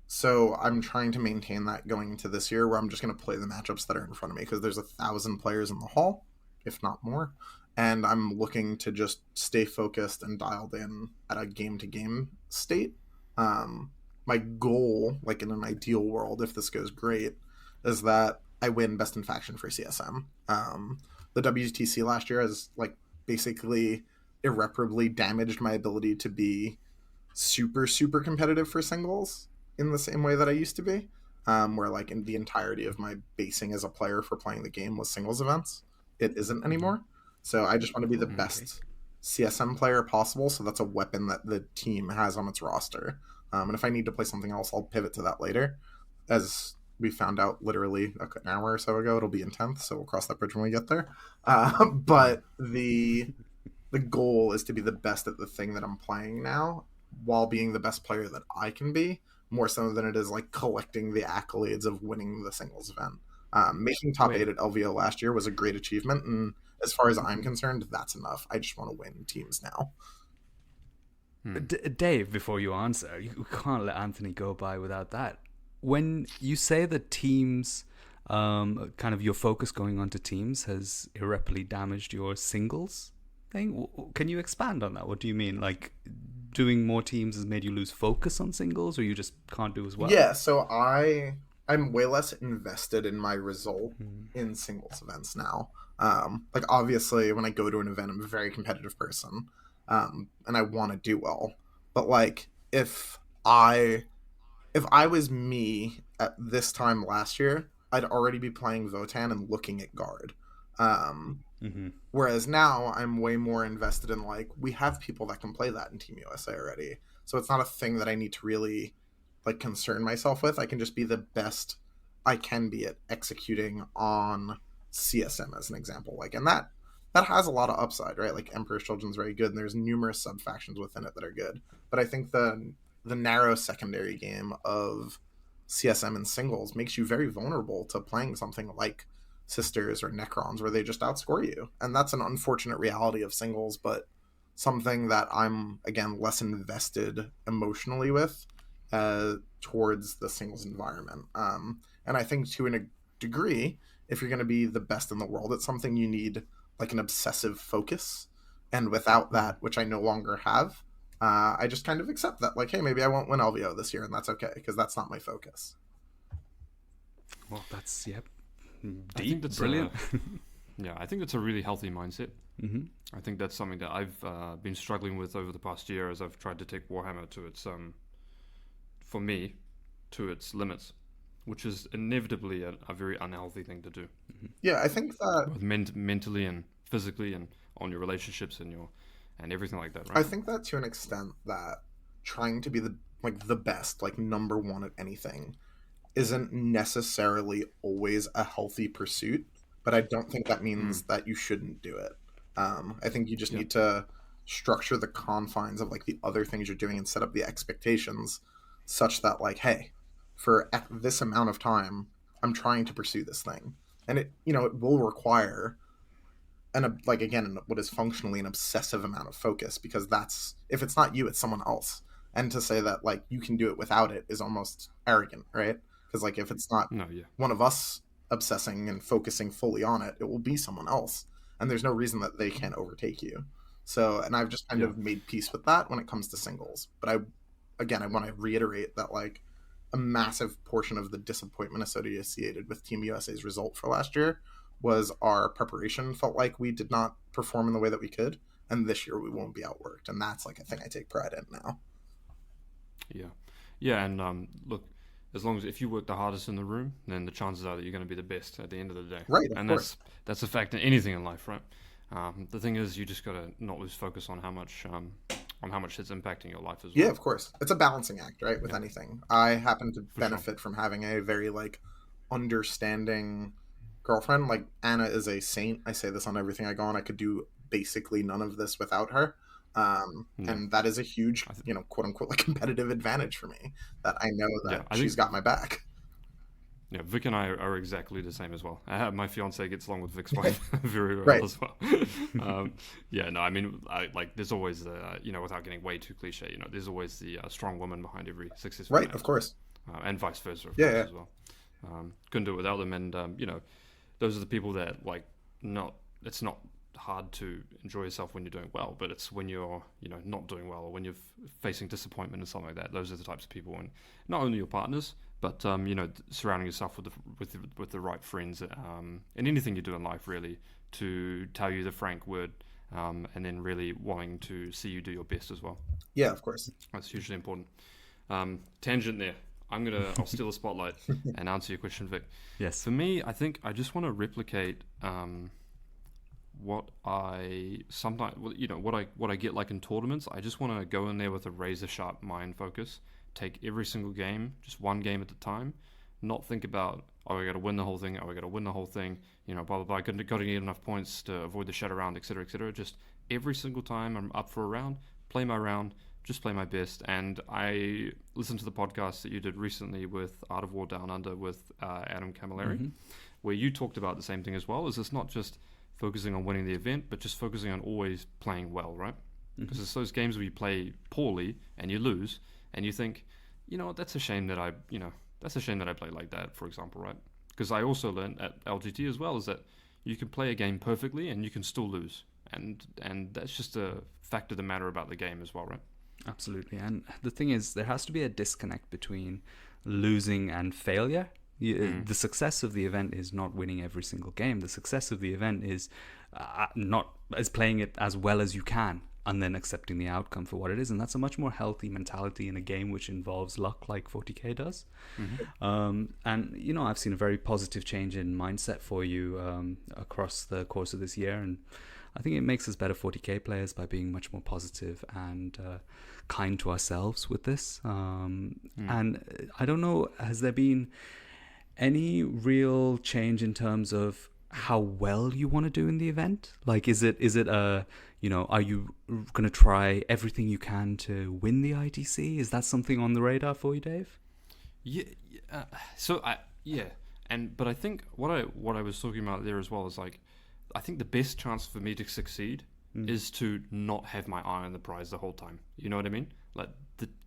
So I'm trying to maintain that going into this year, where I'm just going to play the matchups that are in front of me, because there's 1,000 players in the hall, if not more. And I'm looking to just stay focused and dialed in at a game-to-game state. My goal, like in an ideal world, if this goes great, is that I win Best in Faction for CSM. The WTC last year has basically irreparably damaged my ability to be super competitive for singles in the same way that I used to be, where in the entirety of my basing as a player for playing the game was singles events. It isn't anymore. So I just want to be the best CSM player possible, so that's a weapon that the team has on its roster. And if I need to play something else, I'll pivot to that later. As we found out literally an hour or so ago, it'll be in 10th, so we'll cross that bridge when we get there. But the goal is to be the best at the thing that I'm playing now, while being the best player that I can be, more so than it is like collecting the accolades of winning the singles event. Making top 8 at LVO last year was a great achievement, and as far as I'm concerned, that's enough. I just want to win teams now. Dave, before you answer, you can't let Anthony go by without that. When you say that teams, kind of your focus going on to teams has irreparably damaged your singles thing, can you expand on that? What do you mean? Like, doing more teams has made you lose focus on singles, or you just can't do as well? Yeah, so I'm way less invested in my result in singles events now. Like, obviously, when I go to an event, I'm a very competitive person, and I want to do well. But like, if I was me at this time last year, I'd already be playing Votan and looking at guard. Whereas now I'm way more invested in, like, we have people that can play that in Team USA already. So it's not a thing that I need to really like concern myself with. I can just be the best I can be at executing on CSM as an example. Like, and that has a lot of upside, right? Like, Emperor's Children's very good, and there's numerous sub factions within it that are good. But I think the narrow secondary game of CSM and singles makes you very vulnerable to playing something like Sisters or Necrons, where they just outscore you. And that's an unfortunate reality of singles, but something that I'm, again, less invested emotionally with towards the singles environment. And I think to a degree, if you're going to be the best in the world, it's something you need like an obsessive focus. And without that, which I no longer have, I just kind of accept that, like, hey, maybe I won't win LVO this year, and that's okay, because that's not my focus. Well, that's, yep. I think that's brilliant. I think that's a really healthy mindset. I think that's something that I've been struggling with over the past year as I've tried to take Warhammer to its, for me, to its limits, which is inevitably a very unhealthy thing to do. Yeah, I think that both mentally and physically, and on your relationships and everything like that, right? I think that to an extent that trying to be the best, like number one at anything, isn't necessarily always a healthy pursuit, but I don't think that means that you shouldn't do it. I think you just need to structure the confines of like the other things you're doing and set up the expectations such that, like, hey, for this amount of time, I'm trying to pursue this thing. And it will require what is functionally an obsessive amount of focus, because that's, if it's not you, it's someone else. And to say that like you can do it without it is almost arrogant, right? Because like, if it's not one of us obsessing and focusing fully on it, it will be someone else, and there's no reason that they can't overtake you. So, and I've just kind of made peace with that when it comes to singles. But I want to reiterate that like a massive portion of the disappointment associated with Team USA's result for last year was our preparation felt like we did not perform in the way that we could, and this year we won't be outworked, and that's like a thing I take pride in now. And look, as long as if you work the hardest in the room, then the chances are that you're going to be the best at the end of the day. Right, and that's a fact in anything in life, right? The thing is, you just got to not lose focus on how much it's impacting your life as well. Yeah, of course. It's a balancing act, right? With anything. I happen to benefit from having a very like understanding girlfriend. Like, Anna is a saint. I say this on everything I go on. I could do basically none of this without her. And that is a huge, quote unquote, like competitive advantage for me, that I know that she's got my back. Yeah, Vic and I are exactly the same as well. My fiance gets along with Vic's wife very well as well. I mean, there's always without getting way too cliche, there's always the strong woman behind every successful man. Of course. And vice versa, of course, as well. Couldn't do it without them, and those are the people that it's not hard to enjoy yourself when you're doing well, but it's when you're not doing well, or when you're facing disappointment and something like that. Those are the types of people, and not only your partners, but surrounding yourself with the right friends, and anything you do in life really to tell you the frank word, and then really wanting to see you do your best as well. Yeah, of course. That's hugely important. Tangent there. I'll steal the spotlight and answer your question, Vic. Yes. For me, I think I just want to replicate what I sometimes, what I get like in tournaments. I just want to go in there with a razor sharp mind focus, take every single game, just one game at a time, not think about, oh, I got to win the whole thing, oh, I got to win the whole thing, blah blah blah. Got to get enough points to avoid the shadow round, etc., etc. Just every single time I'm up for a round, play my round, just play my best. And I listened to the podcast that you did recently with Art of War Down Under with Adam Camilleri, where you talked about the same thing as well. Is it's not just focusing on winning the event, but just focusing on always playing well, right? Because it's those games where you play poorly and you lose, and you think, that's a shame that I play like that, for example, right? Because I also learned at LGT as well is that you can play a game perfectly and you can still lose, and that's just a fact of the matter about the game as well, right? Absolutely. And the thing is, there has to be a disconnect between losing and failure. The success of the event is not winning every single game. The success of the event is playing it as well as you can and then accepting the outcome for what it is. And that's a much more healthy mentality in a game which involves luck like 40k does. And I've seen a very positive change in mindset for you across the course of this year, and I think it makes us better 40k players by being much more positive and kind to ourselves with this. And I don't know, has there been any real change in terms of how well you want to do in the event? Like, is it are you going to try everything you can to win the ITC? Is that something on the radar for you, Dave? But I think what I was talking about there as well is like, I think the best chance for me to succeed is to not have my eye on the prize the whole time. You know what I mean? Like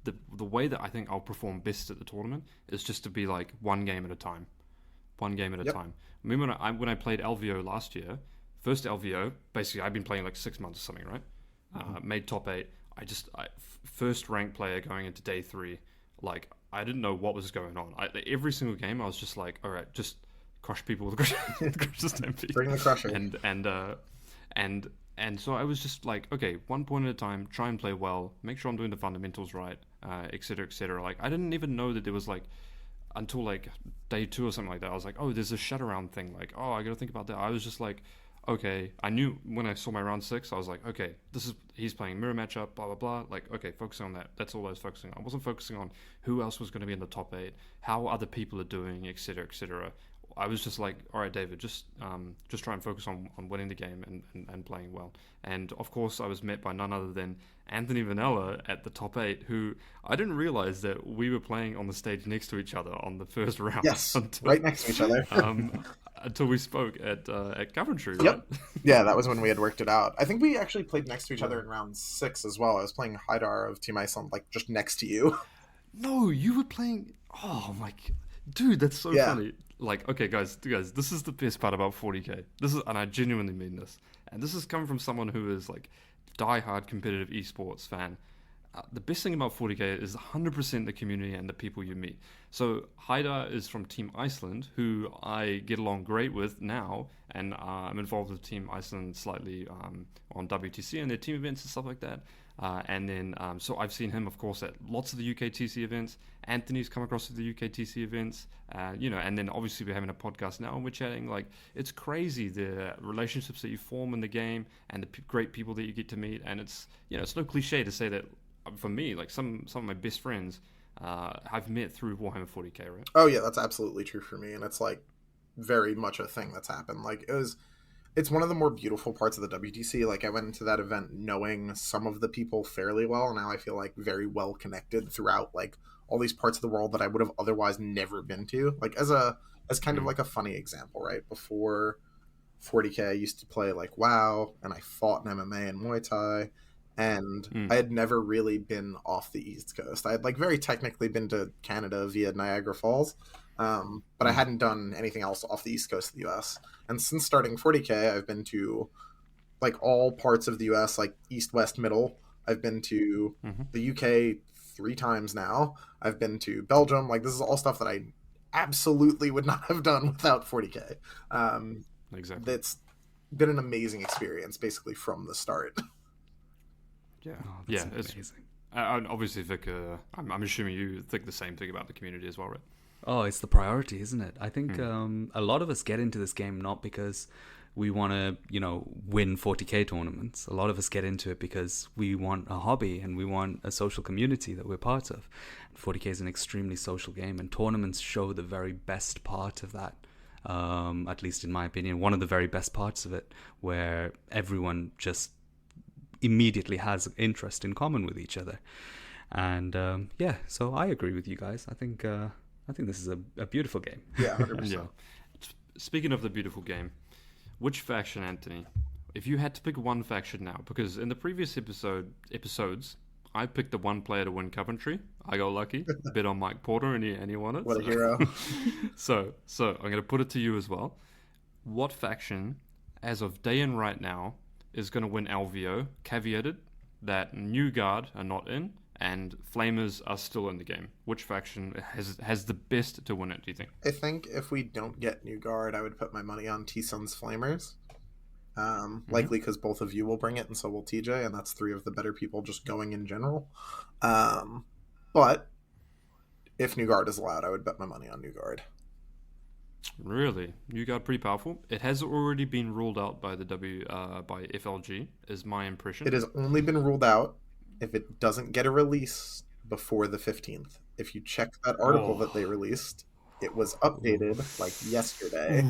the way that I think I'll perform best at the tournament is just to be like one game at a time. I mean, when I played LVO last year, first LVO, basically I've been playing like 6 months or something, right? Made top 8. First rank player going into day 3. Like, I didn't know what was going on. Every single game I was just like, all right, just crush people with Crush Stampede. Bring the crusher. And so I was just like, okay, 1 point at a time, try and play well, make sure I'm doing the fundamentals right, et cetera, et cetera. Like, I didn't even know that there was like, until like day 2 or something like that, I was like, oh, there's a shut-around thing. Like, oh, I got to think about that. I was just like, okay, I knew when I saw my round 6, I was like, okay, he's playing mirror matchup, blah, blah, blah. Like, okay, focusing on that. That's all I was focusing on. I wasn't focusing on who else was going to be in the top 8, how other people are doing, et cetera, et cetera. I was just like, all right, David, just try and focus on winning the game and playing well. And of course, I was met by none other than Anthony Vanella at the top 8, who I didn't realize that we were playing on the stage next to each other on the first round. Yes, right next to each other. Until we spoke at Coventry, right? Yep. Yeah, that was when we had worked it out. I think we actually played next to each other in round 6 as well. I was playing Haidar of Team Iceland, like just next to you. No, you were playing. Oh my, dude, that's so funny. Like, okay, guys, this is the best part about 40k. And I genuinely mean this. And this is coming from someone who is like die-hard competitive esports fan. The best thing about 40k is 100% the community and the people you meet. So Haidar is from Team Iceland, who I get along great with now, and I'm involved with Team Iceland slightly on WTC and their team events and stuff like that. So I've seen him, of course, at lots of the UKTC events. Anthony's come across at the UKTC events, and then obviously we're having a podcast now and we're chatting. Like, it's crazy the relationships that you form in the game and the great people that you get to meet. And it's no cliche to say that for me, like some of my best friends I've met through Warhammer 40k, right? Oh yeah, that's absolutely true for me, and it's like very much a thing that's happened. Like, it's one of the more beautiful parts of the WTC. Like, I went into that event knowing some of the people fairly well, and now I feel like very well connected throughout like all these parts of the world that I would have otherwise never been to. Like, as kind of like a funny example, right? Before 40k, I used to play like WoW, and I fought in MMA and Muay Thai, and I had never really been off the East Coast. I had like very technically been to Canada via Niagara Falls, but I hadn't done anything else off the East Coast of the US. And since starting 40k, I've been to like all parts of the US, like East, West, Middle. I've been to the UK 3 times now. I've been to Belgium. Like, this is all stuff that I absolutely would not have done without 40k. Exactly. It's been an amazing experience basically from the start. Yeah, It's amazing. Obviously, Vic, I'm assuming you think the same thing about the community as well, right? Oh, it's the priority, isn't it? I think a lot of us get into this game not because we want to, win 40k tournaments. A lot of us get into it because we want a hobby and we want a social community that we're part of. 40k is an extremely social game, and tournaments show the very best part of that. At least in my opinion, one of the very best parts of it, where everyone just immediately has interest in common with each other. And so I agree with you guys. I think this is a beautiful game. Yeah, 100%. Yeah. Speaking of the beautiful game, which faction, Anthony? If you had to pick one faction now, because in the previous episodes, I picked the one player to win Coventry. I got lucky, bit on Mike Porter, and he won it. What a hero! So I'm going to put it to you as well. What faction, as of day and right now, is going to win LVO? Caveated that New Guard are not in, and Flamers are still in the game. Which faction has the best to win it, do you think? I think if we don't get New Guard, I would put my money on T-Sun's Flamers. Likely because both of you will bring it, and so will TJ, and that's 3 of the better people just going in general. But if New Guard is allowed, I would bet my money on New Guard. Really? New Guard pretty powerful? It has already been ruled out by the by FLG, is my impression. It has only been ruled out if it doesn't get a release before the 15th. If you check that article that they released, it was updated like yesterday.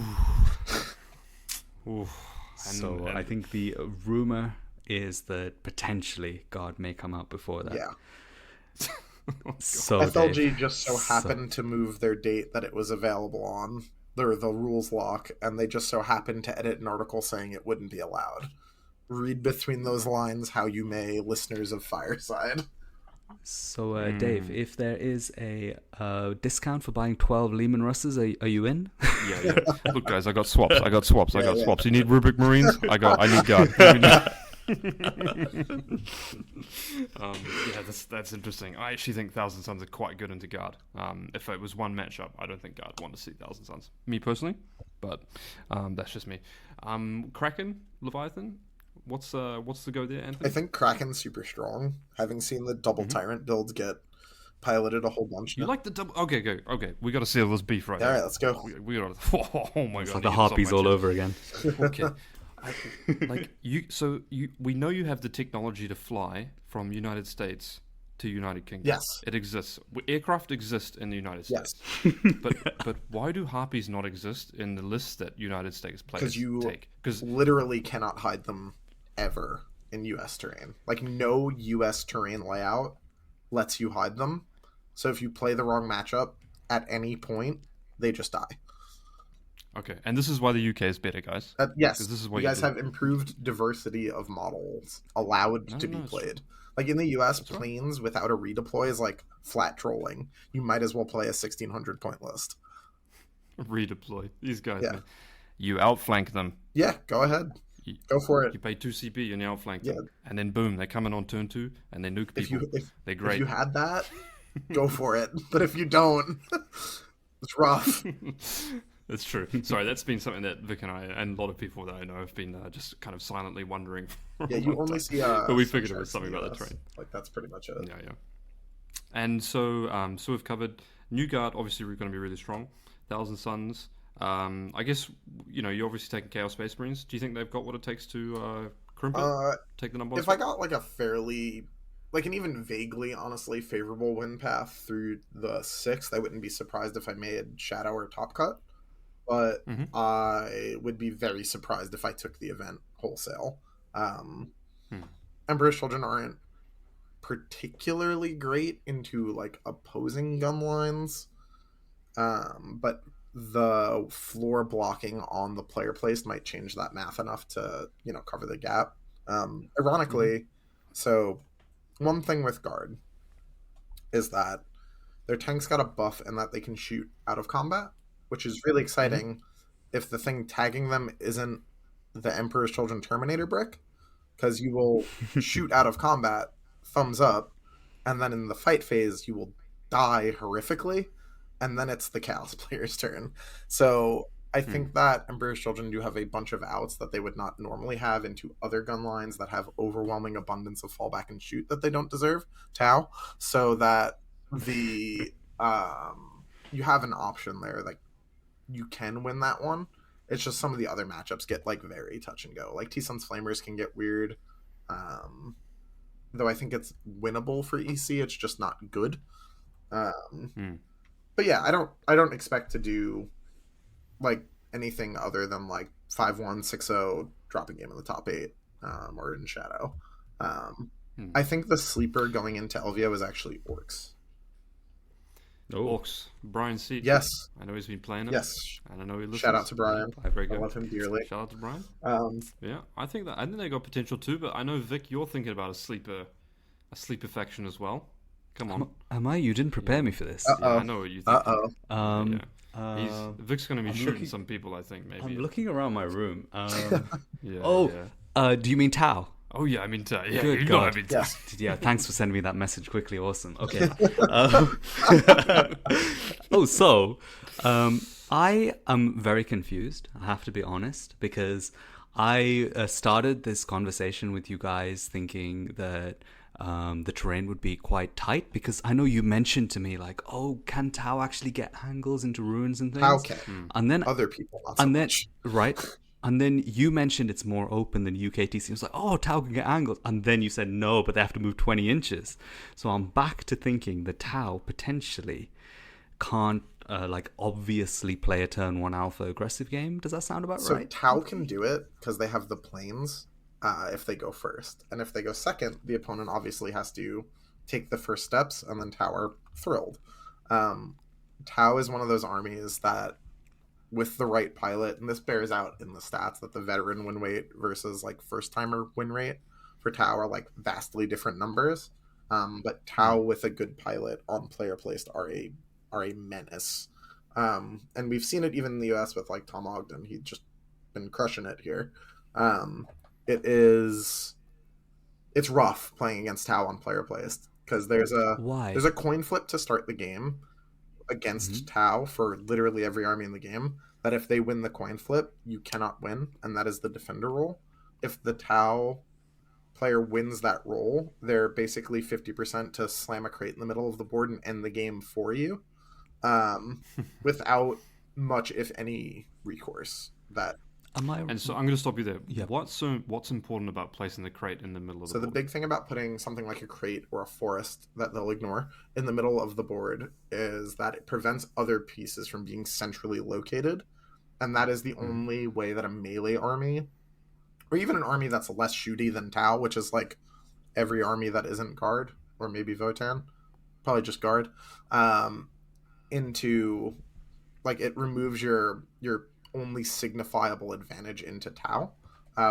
So I think the rumor is that potentially God may come out before that. Yeah. So FLG Dave, just so happened to move their date that it was available on, or the rules lock, and they just so happened to edit an article saying it wouldn't be allowed. Read between those lines how you may, listeners of Fireside. So Dave, if there is a discount for buying 12 Lehman Russes, are you in? Yeah. Look, guys, I got swaps. You need Rubric Marines? I need Guard. That's interesting. I actually think Thousand Sons are quite good into Guard. If it was one matchup, I don't think Guard want to see Thousand Sons. Me personally, but that's just me. Kraken, Leviathan. What's the go there, Anthony? I think Kraken's super strong. Having seen the double tyrant builds get piloted a whole bunch. You like the double? Okay. We got to seal this beef right now. All right, let's go. We got. Oh my god! It's like the Harpies all over again. Okay. We know you have the technology to fly from United States to United Kingdom. Yes. It exists. Aircraft exist in the United States. Yes. But why do Harpies not exist in the list that United States players take? Because literally cannot hide them ever in U.S. terrain. Like, no U.S. terrain layout lets you hide them. So if you play the wrong matchup at any point, they just die. Okay, and this is why the UK is better, guys. Yes, this is you guys have improved diversity of models allowed to be played. Like in the US, planes without a redeploy is like flat trolling. You might as well play a 1,600 point list. Redeploy. These guys, yeah. Man. You outflank them. Yeah, go ahead. Go for it. You pay 2 CP and you outflank them. Yeah. And then boom, they come in on turn 2 and they nuke people. They're great. If you had that, go for it. But if you don't, it's rough. That's true. Sorry, that's been something that Vic and I and a lot of people that I know have been just kind of silently wondering. Yeah, you only see. But we figured it was something about the terrain. Like that's pretty much it. Yeah. And so we've covered New Guard. Obviously, we're going to be really strong. Thousand Suns. I guess you're obviously taking Chaos Space Marines. Do you think they've got what it takes to crimp it? Take the number one? If I got like a fairly, like an even vaguely, honestly favorable win path through the 6th, I wouldn't be surprised if I made Shadow or Top Cut. But I would be very surprised if I took the event wholesale. Emperor's Children aren't particularly great into like opposing gun lines, but the floor blocking on the player placed might change that math enough to cover the gap. Ironically, so one thing with Guard is that their tanks got a buff and that they can shoot out of combat, which is really exciting if the thing tagging them isn't the Emperor's Children Terminator brick, because you will shoot out of combat, thumbs up, and then in the fight phase you will die horrifically, and then it's the Chaos player's turn. So I think that Emperor's Children do have a bunch of outs that they would not normally have into other gun lines that have overwhelming abundance of fallback and shoot that they don't deserve, Tau, so that the you have an option there, like you can win that one. It's just some of the other matchups get like very touch and go. Like T-Sun's Flamers can get weird. Though I think it's winnable for EC, it's just not good. But yeah, I don't expect to do like anything other than like 5-1, 6-0, dropping game in the top 8, or in Shadow. I think the sleeper going into LVO is actually Orcs. Orcs. Brian Seat. Yes. I know he's been playing it. Yes. I don't know he listens. Shout out to Brian. Very good. I love him dearly. Shout out to Brian. Yeah, I think they got potential too, but I know Vic, you're thinking about a sleeper faction as well. Come on. Am I? You didn't prepare me for this. Yeah, I know what you think. Vic's going to be shooting looking- some people, I think, maybe. I'm looking around my room. Yeah. Do you mean Tau? Oh, yeah, I mean, yeah, Good you know God. I mean, Yeah. Yeah, thanks for sending me that message quickly. Awesome. Okay. I am very confused. I have to be honest, because I started this conversation with you guys thinking that the terrain would be quite tight, because I know you mentioned to me like, oh, can Tau actually get angles into ruins and things? How can? And then Other people, not so and then much. right. And then you mentioned it's more open than UKTC. I was like, oh, Tau can get angles. And then you said no, but they have to move 20 inches. So I'm back to thinking the Tau potentially can't obviously play a turn 1 alpha aggressive game. Does that sound about So right? Tau can do it because they have the planes if they go first. And if they go second, the opponent obviously has to take the first steps, and then Tau are thrilled. Tau is one of those armies that, with the right pilot, and this bears out in the stats, that the veteran win rate versus like first timer win rate for Tau are like vastly different numbers. But Tau with a good pilot on player placed are a menace. And we've seen it even in the US with like Tom Ogden. He's just been crushing it here. It's rough playing against Tau on player placed, because there's a coin flip to start the game against Tau for literally every army in the game, that if they win the coin flip, you cannot win, and that is the defender role. If the Tau player wins that roll, they're basically 50% to slam a crate in the middle of the board and end the game for you, without much, if any, recourse. And so I'm going to stop you there. Yeah. What's important about placing the crate in the middle of the So the board? big thing about putting something like a crate or a forest that they'll ignore in the middle of the board is that it prevents other pieces from being centrally located. And that is the only way that a melee army, or even an army that's less shooty than Tau, which is like every army that isn't guard, or maybe Votan, probably just guard, into, like, it removes your only signifiable advantage into Tau,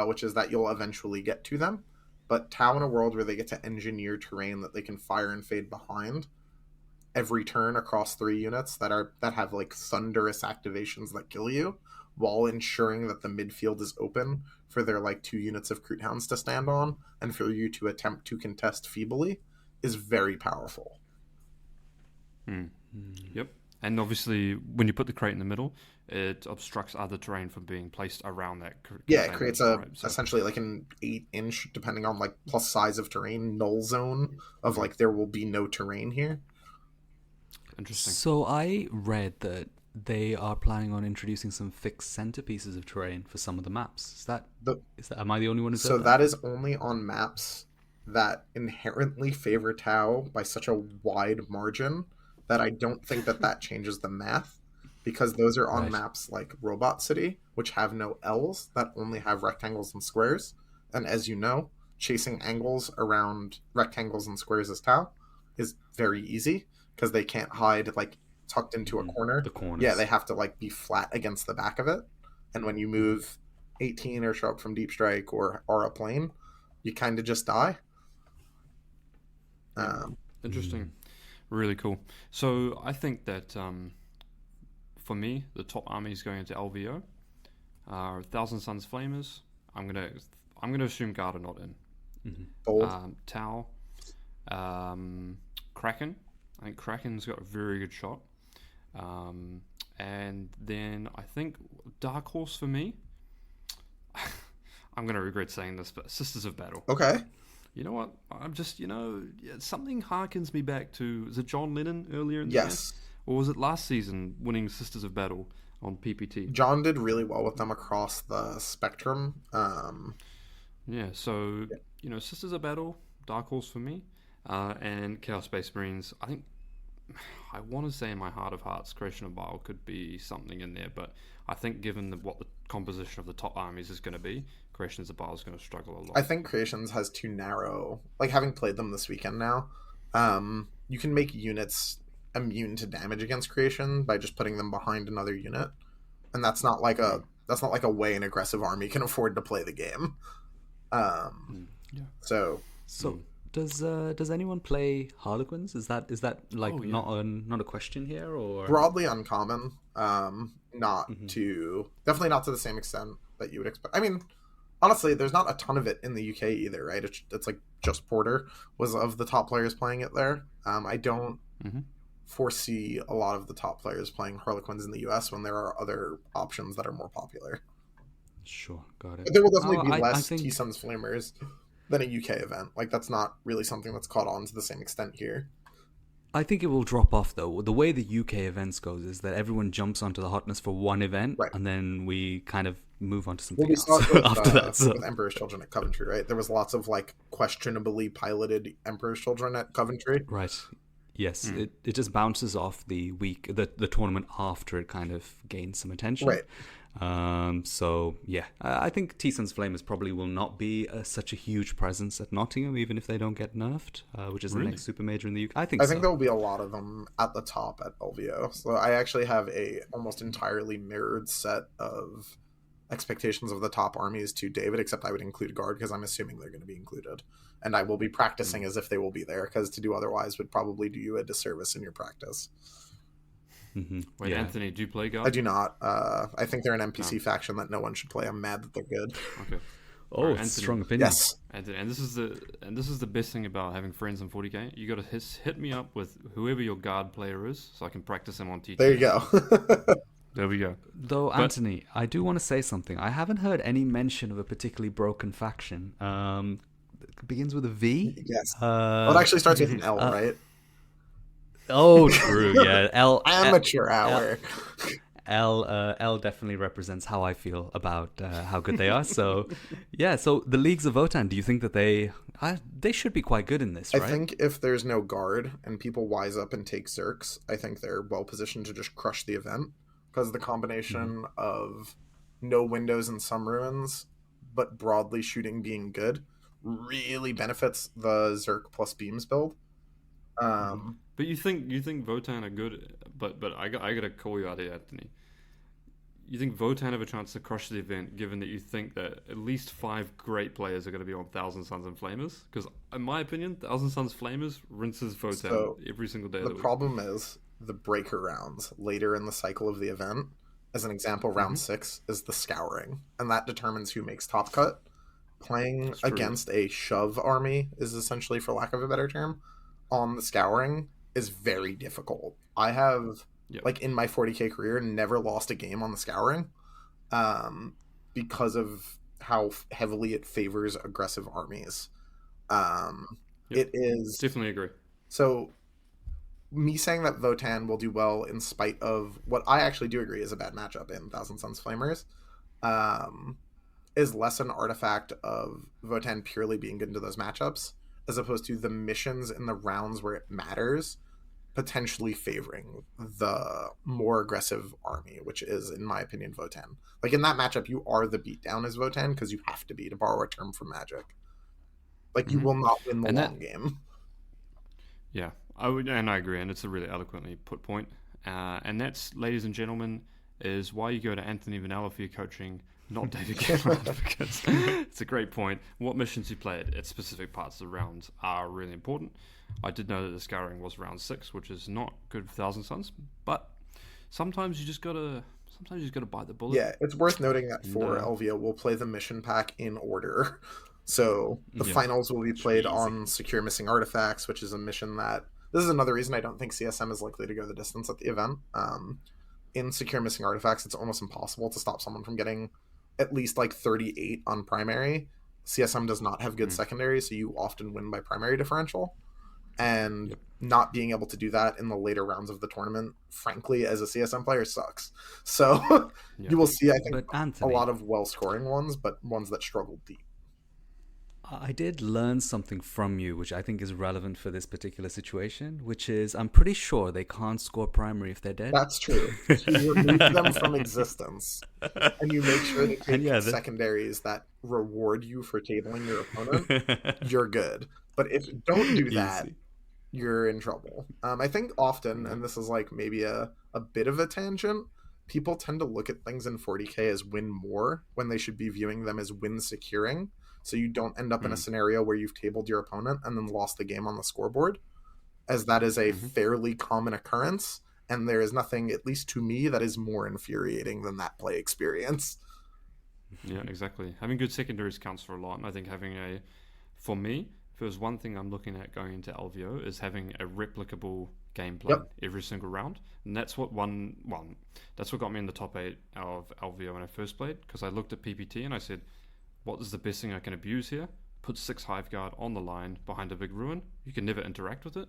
which is that you'll eventually get to them. But Tau, in a world where they get to engineer terrain that they can fire and fade behind every turn across 3 units that have like thunderous activations that kill you, while ensuring that the midfield is open for their like 2 units of Kroot Hounds to stand on, and for you to attempt to contest feebly, is very powerful. Yep. And obviously, when you put the crate in the middle, it obstructs other terrain from being placed around that. Yeah, it creates essentially like an 8-inch, depending on like plus size of terrain, null zone of like there will be no terrain here. Interesting. So I read that they are planning on introducing some fixed centerpieces of terrain for some of the maps. Is that am I the only one who said So that? that is only on maps that inherently favor Tau by such a wide margin that I don't think that changes the math, because those are on maps like Robot City, which have no L's, that only have rectangles and squares. And as you know, chasing angles around rectangles and squares as Tau is very easy, because they can't hide like tucked into a corner. The corners. Yeah, they have to like be flat against the back of it. And when you move 18 or show up from Deep Strike or a plane, you kind of just die. Interesting. Really cool. So I think that for me, the top armies going into LVO are Thousand Suns Flamers. I'm gonna assume Guard are not in. Bold. Tau, Kraken. I think Kraken's got a very good shot. And then I think Dark Horse for me. I'm gonna regret saying this, but Sisters of Battle. Okay. You know what? I'm just, something harkens me back to, is it John Lennon earlier in the Yes. year? Or was it last season winning Sisters of Battle? on PPT. John did really well with them across the spectrum. Yeah, so, Sisters of Battle, Dark Horse for me, and Chaos Space Marines. I want to say in my heart of hearts, Creation of Bile could be something in there, but I think given what the composition of the top armies is going to be, Creations of Bile is going to struggle a lot. I think Creations has too narrow, like having played them this weekend now, you can make units immune to damage against Creation by just putting them behind another unit, and that's not like a way an aggressive army can afford to play the game. So does anyone play Harlequins? Is that like not a question here, or broadly uncommon? Definitely not to the same extent that you would expect. I mean, honestly, there's not a ton of it in the UK either, right? It's like just Porter was of the top players playing it there. I don't foresee a lot of the top players playing Harlequins in the US when there are other options that are more popular. Sure, got it. But there will definitely be less T-Suns Flamers than a UK event. Like, that's not really something that's caught on to the same extent here. I think it will drop off, though. The way the UK events goes is that everyone jumps onto the hotness for one event, right, and then we kind of move on to something else after that. So. With Emperor's Children at Coventry, right? There was lots of, like, questionably piloted Emperor's Children at Coventry. Right. Yes, it just bounces off the tournament after it kind of gains some attention. Right. So yeah, I think T-Suns Flamers probably will not be such a huge presence at Nottingham, even if they don't get nerfed, which is the next super major in the UK. I think there will be a lot of them at the top at LVO. So I actually have a almost entirely mirrored set of expectations of the top armies to David, except I would include Guard because I'm assuming they're going to be included, and I will be practicing as if they will be there, because to do otherwise would probably do you a disservice in your practice. Wait, Anthony, do you play Guard? I do not. I think they're an NPC faction that no one should play. I'm mad that they're good. Okay. Oh, Anthony, strong opinion. Yes. And this is the best thing about having friends on 40k. You got to hit me up with whoever your Guard player is, so I can practice them on TT. There you go. There we go. Though, Anthony, I do want to say something. I haven't heard any mention of a particularly broken faction. It begins with a V. Yes. Well, it actually starts with an L, right? Oh, true. Yeah, L. Amateur hour. L definitely represents how I feel about how good they are. So, yeah. So the Leagues of Votann, do you think that they should be quite good in this? Right? I think if there's no Guard and people wise up and take Zerks, I think they're well positioned to just crush the event, because the combination of no windows and some ruins, but broadly shooting being good, really benefits the Zerk plus beams build. But you think Votann are good, but I gotta call you out here, Anthony. You think Votann have a chance to crush the event, given that you think that at least 5 great players are going to be on Thousand Suns and Flamers? Because in my opinion, Thousand Suns Flamers rinses Votann every single day. The problem is the breaker rounds later in the cycle of the event. As an example, round 6 is the scouring, and that determines who makes top cut. Playing against a shove army is essentially, for lack of a better term, on the scouring is very difficult. I have, like, in my 40k career, never lost a game on the scouring, because of how heavily it favors aggressive armies. It is definitely agree. So, me saying that Votann will do well in spite of what I actually do agree is a bad matchup in Thousand Suns Flamers, is less an artifact of Votann purely being good into those matchups, as opposed to the missions in the rounds where it matters potentially favoring the more aggressive army, which is, in my opinion, Votann. Like, in that matchup, you are the beatdown as Votann, because you have to be, to borrow a term from Magic. Like, you will not win the long game. Yeah, I agree, and it's a really eloquently put point. And that's, ladies and gentlemen, is why you go to Anthony Vanella for your coaching, not David Gillard, because it's a great point. What missions you play at specific parts of the round are really important. I did know that the scouring was round 6, which is not good for Thousand Suns, but sometimes you just gotta bite the bullet. Yeah, it's worth noting that for LVO, we'll play the mission pack in order. So the finals will be played on Secure Missing Artifacts, which is a mission that... This is another reason I don't think CSM is likely to go the distance at the event. In Secure Missing Artifacts, it's almost impossible to stop someone from getting at least like 38 on primary. CSM does not have good secondary, so you often win by primary differential. And Yep. not being able to do that in the later rounds of the tournament, frankly, as a CSM player, sucks. So Yeah. you will see, I think, But a Anthony, lot of well-scoring ones, but ones that struggle deep. I did learn something from you, which I think is relevant for this particular situation, which is I'm pretty sure they can't score primary if they're dead. That's true. If you remove them from existence, and you make sure to And take yeah, secondaries that reward you for tabling your opponent, you're good. But if you don't do that, Easy. you're in trouble. I think often, Yeah. and this is like maybe a bit of a tangent, people tend to look at things in 40k as win more when they should be viewing them as win securing. So you don't end up in a scenario where you've tabled your opponent and then lost the game on the scoreboard, as that is a fairly common occurrence. And there is nothing, at least to me, that is more infuriating than that play experience. Yeah, exactly. Having good secondaries counts for a lot. And I think for me, if there's one thing I'm looking at going into LVO is having a replicable game plan every single round. And that's what that's what got me in the top 8 of LVO when I first played, because I looked at PPT and I said, what is the best thing I can abuse here? Put 6 Hive Guard on the line behind a big ruin. You can never interact with it.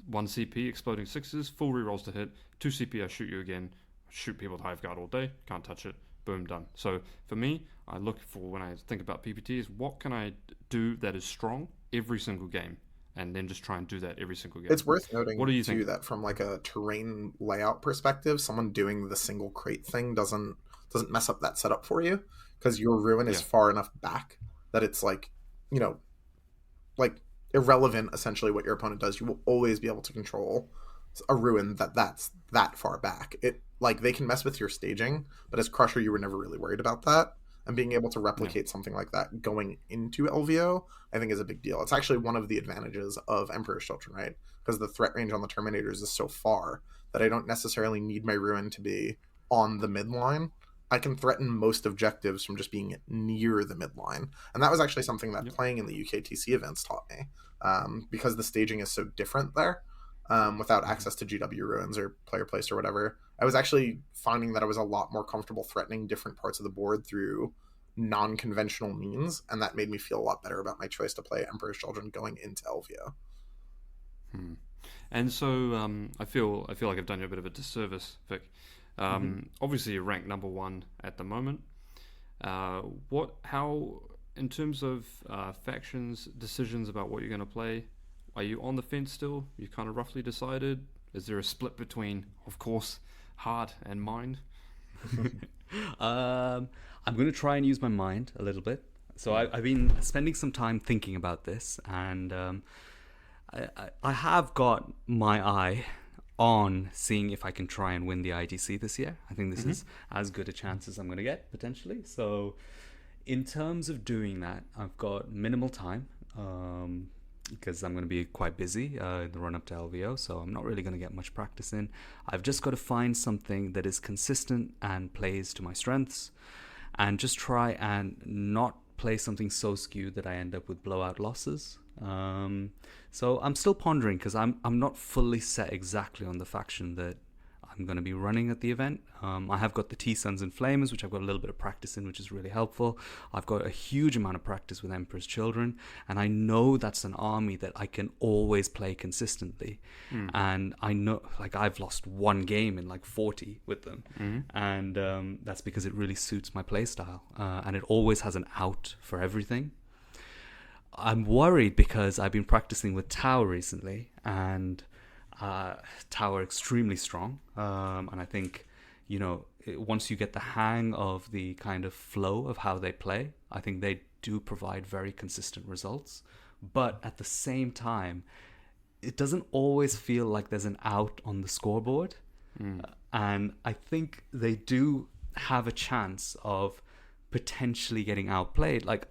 1 CP, exploding 6s, full rerolls to hit. 2 CP, I shoot you again. Shoot people with Hive Guard all day. Can't touch it. Boom, done. So for me, I look for, when I think about PPT, is what can I do that is strong every single game? And then just try and do that every single game. It's worth noting, what do you too, think? that from like a terrain layout perspective, someone doing the single crate thing doesn't mess up that setup for you, because your ruin is far enough back that it's like, like irrelevant essentially what your opponent does. You will always be able to control a ruin that's that far back. It, like, they can mess with your staging, but as Crusher you were never really worried about that. And being able to replicate something like that going into LVO, I think, is a big deal. It's actually one of the advantages of Emperor's Children, right? Because the threat range on the Terminators is so far that I don't necessarily need my ruin to be on the midline. I can threaten most objectives from just being near the midline. And that was actually something that playing in the UKTC events taught me, because the staging is so different there. Without access to GW ruins or player place or whatever, I was actually finding that I was a lot more comfortable threatening different parts of the board through non-conventional means, and that made me feel a lot better about my choice to play Emperor's Children going into LVO. And so I feel like I've done you a bit of a disservice, Vic. Obviously you're ranked number 1 at the moment. How in terms of factions, decisions about what you're going to play, are you on the fence still? You kind of roughly decided? Is there a split between, of course, heart and mind? I'm going to try and use my mind a little bit. So I've been spending some time thinking about this, and I have got my eye on seeing if I can try and win the ITC this year. I think this is as good a chance as I'm going to get, potentially. So in terms of doing that, I've got minimal time, because I'm going to be quite busy in the run-up to LVO, so I'm not really going to get much practice in. I've just got to find something that is consistent and plays to my strengths, and just try and not play something so skewed that I end up with blowout losses. So I'm still pondering, because I'm not fully set exactly on the faction that I'm going to be running at the event. I have got the T-Suns and Flamers, which I've got a little bit of practice in, which is really helpful. I've got a huge amount of practice with Emperor's Children, and I know that's an army that I can always play consistently. And I know, like, I've lost one game in like 40 with them, and that's because it really suits my playstyle, and it always has an out for everything. I'm worried because I've been practicing with Tower recently, and Tower extremely strong, and I think, once you get the hang of the kind of flow of how they play, I think they do provide very consistent results. But at the same time, it doesn't always feel like there's an out on the scoreboard, and I think they do have a chance of potentially getting outplayed. Like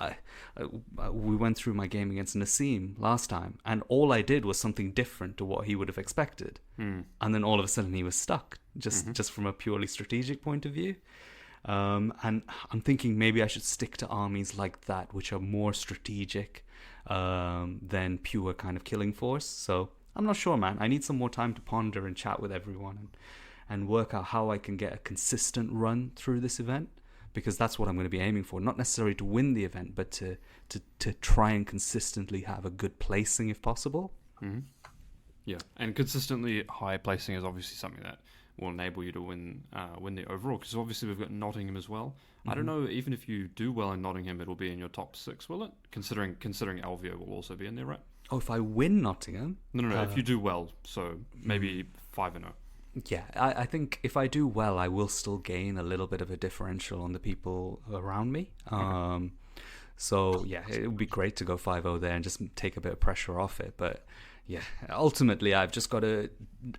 we went through my game against Nassim last time, and all I did was something different to what he would have expected, and then all of a sudden he was stuck, just from a purely strategic point of view. And I'm thinking maybe I should stick to armies like that, which are more strategic than pure kind of killing force. So I'm not sure, man. I need some more time to ponder and chat with everyone and work out how I can get a consistent run through this event, because that's what I'm going to be aiming for. Not necessarily to win the event, but to try and consistently have a good placing if possible. Mm-hmm. Yeah, and consistently high placing is obviously something that will enable you to win the overall. Because obviously we've got Nottingham as well. I don't know, even if you do well in Nottingham, it'll be in your top 6, will it? Considering Alvio will also be in there, right? Oh, if I win Nottingham? No. If you do well, so maybe 5-0. Yeah, I think if I do well, I will still gain a little bit of a differential on the people around me. So, yeah, it would be great to go 5-0 there and just take a bit of pressure off it. But, yeah, ultimately, I've just got to...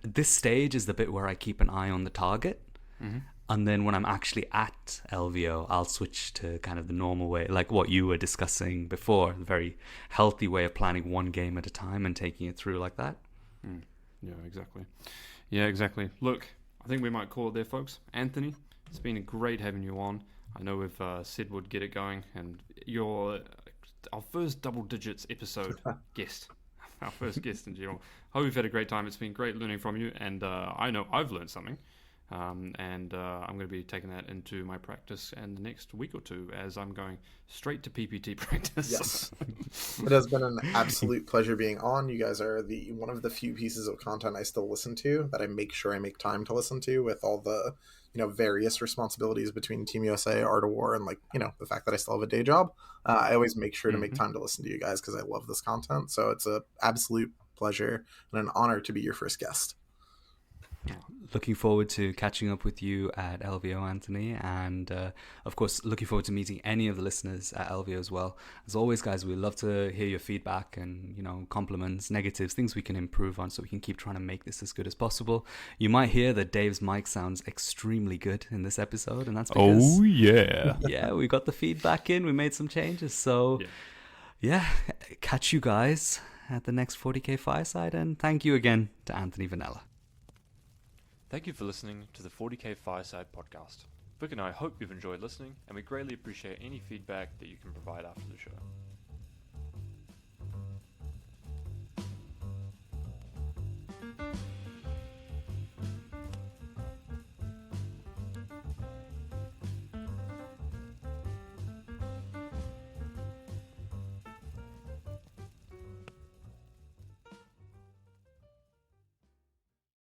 This stage is the bit where I keep an eye on the target. Mm-hmm. And then when I'm actually at LVO, I'll switch to kind of the normal way, like what you were discussing before, the very healthy way of planning one game at a time and taking it through like that. Yeah, exactly. Yeah, exactly. Look, I think we might call it there, folks. Anthony, it's been great having you on. I know we've said we'd get it going, and you're our first double digits episode guest. Our first guest in general. Hope you've had a great time. It's been great learning from you, and I know I've learned something. I'm going to be taking that into my practice in the next week or two as I'm going straight to PPT practice. Yes. It has been an absolute pleasure being on. You guys are one of the few pieces of content I still listen to that I make sure I make time to listen to with all the, various responsibilities between Team USA, Art of War, and the fact that I still have a day job. I always make sure to make time to listen to you guys because I love this content. So it's an absolute pleasure and an honor to be your first guest. Looking forward to catching up with you at LVO, Anthony, and of course looking forward to meeting any of the listeners at LVO as well. As always, guys, we love to hear your feedback and compliments, negatives, things we can improve on so we can keep trying to make this as good as possible. You might hear that Dave's mic sounds extremely good in this episode, and that's because we got the feedback in, we made some changes, so catch you guys at the next 40k Fireside, and thank you again to Anthony Vanella. Thank you for listening to the 40k Fireside podcast. Vic and I hope you've enjoyed listening, and we greatly appreciate any feedback that you can provide after the show.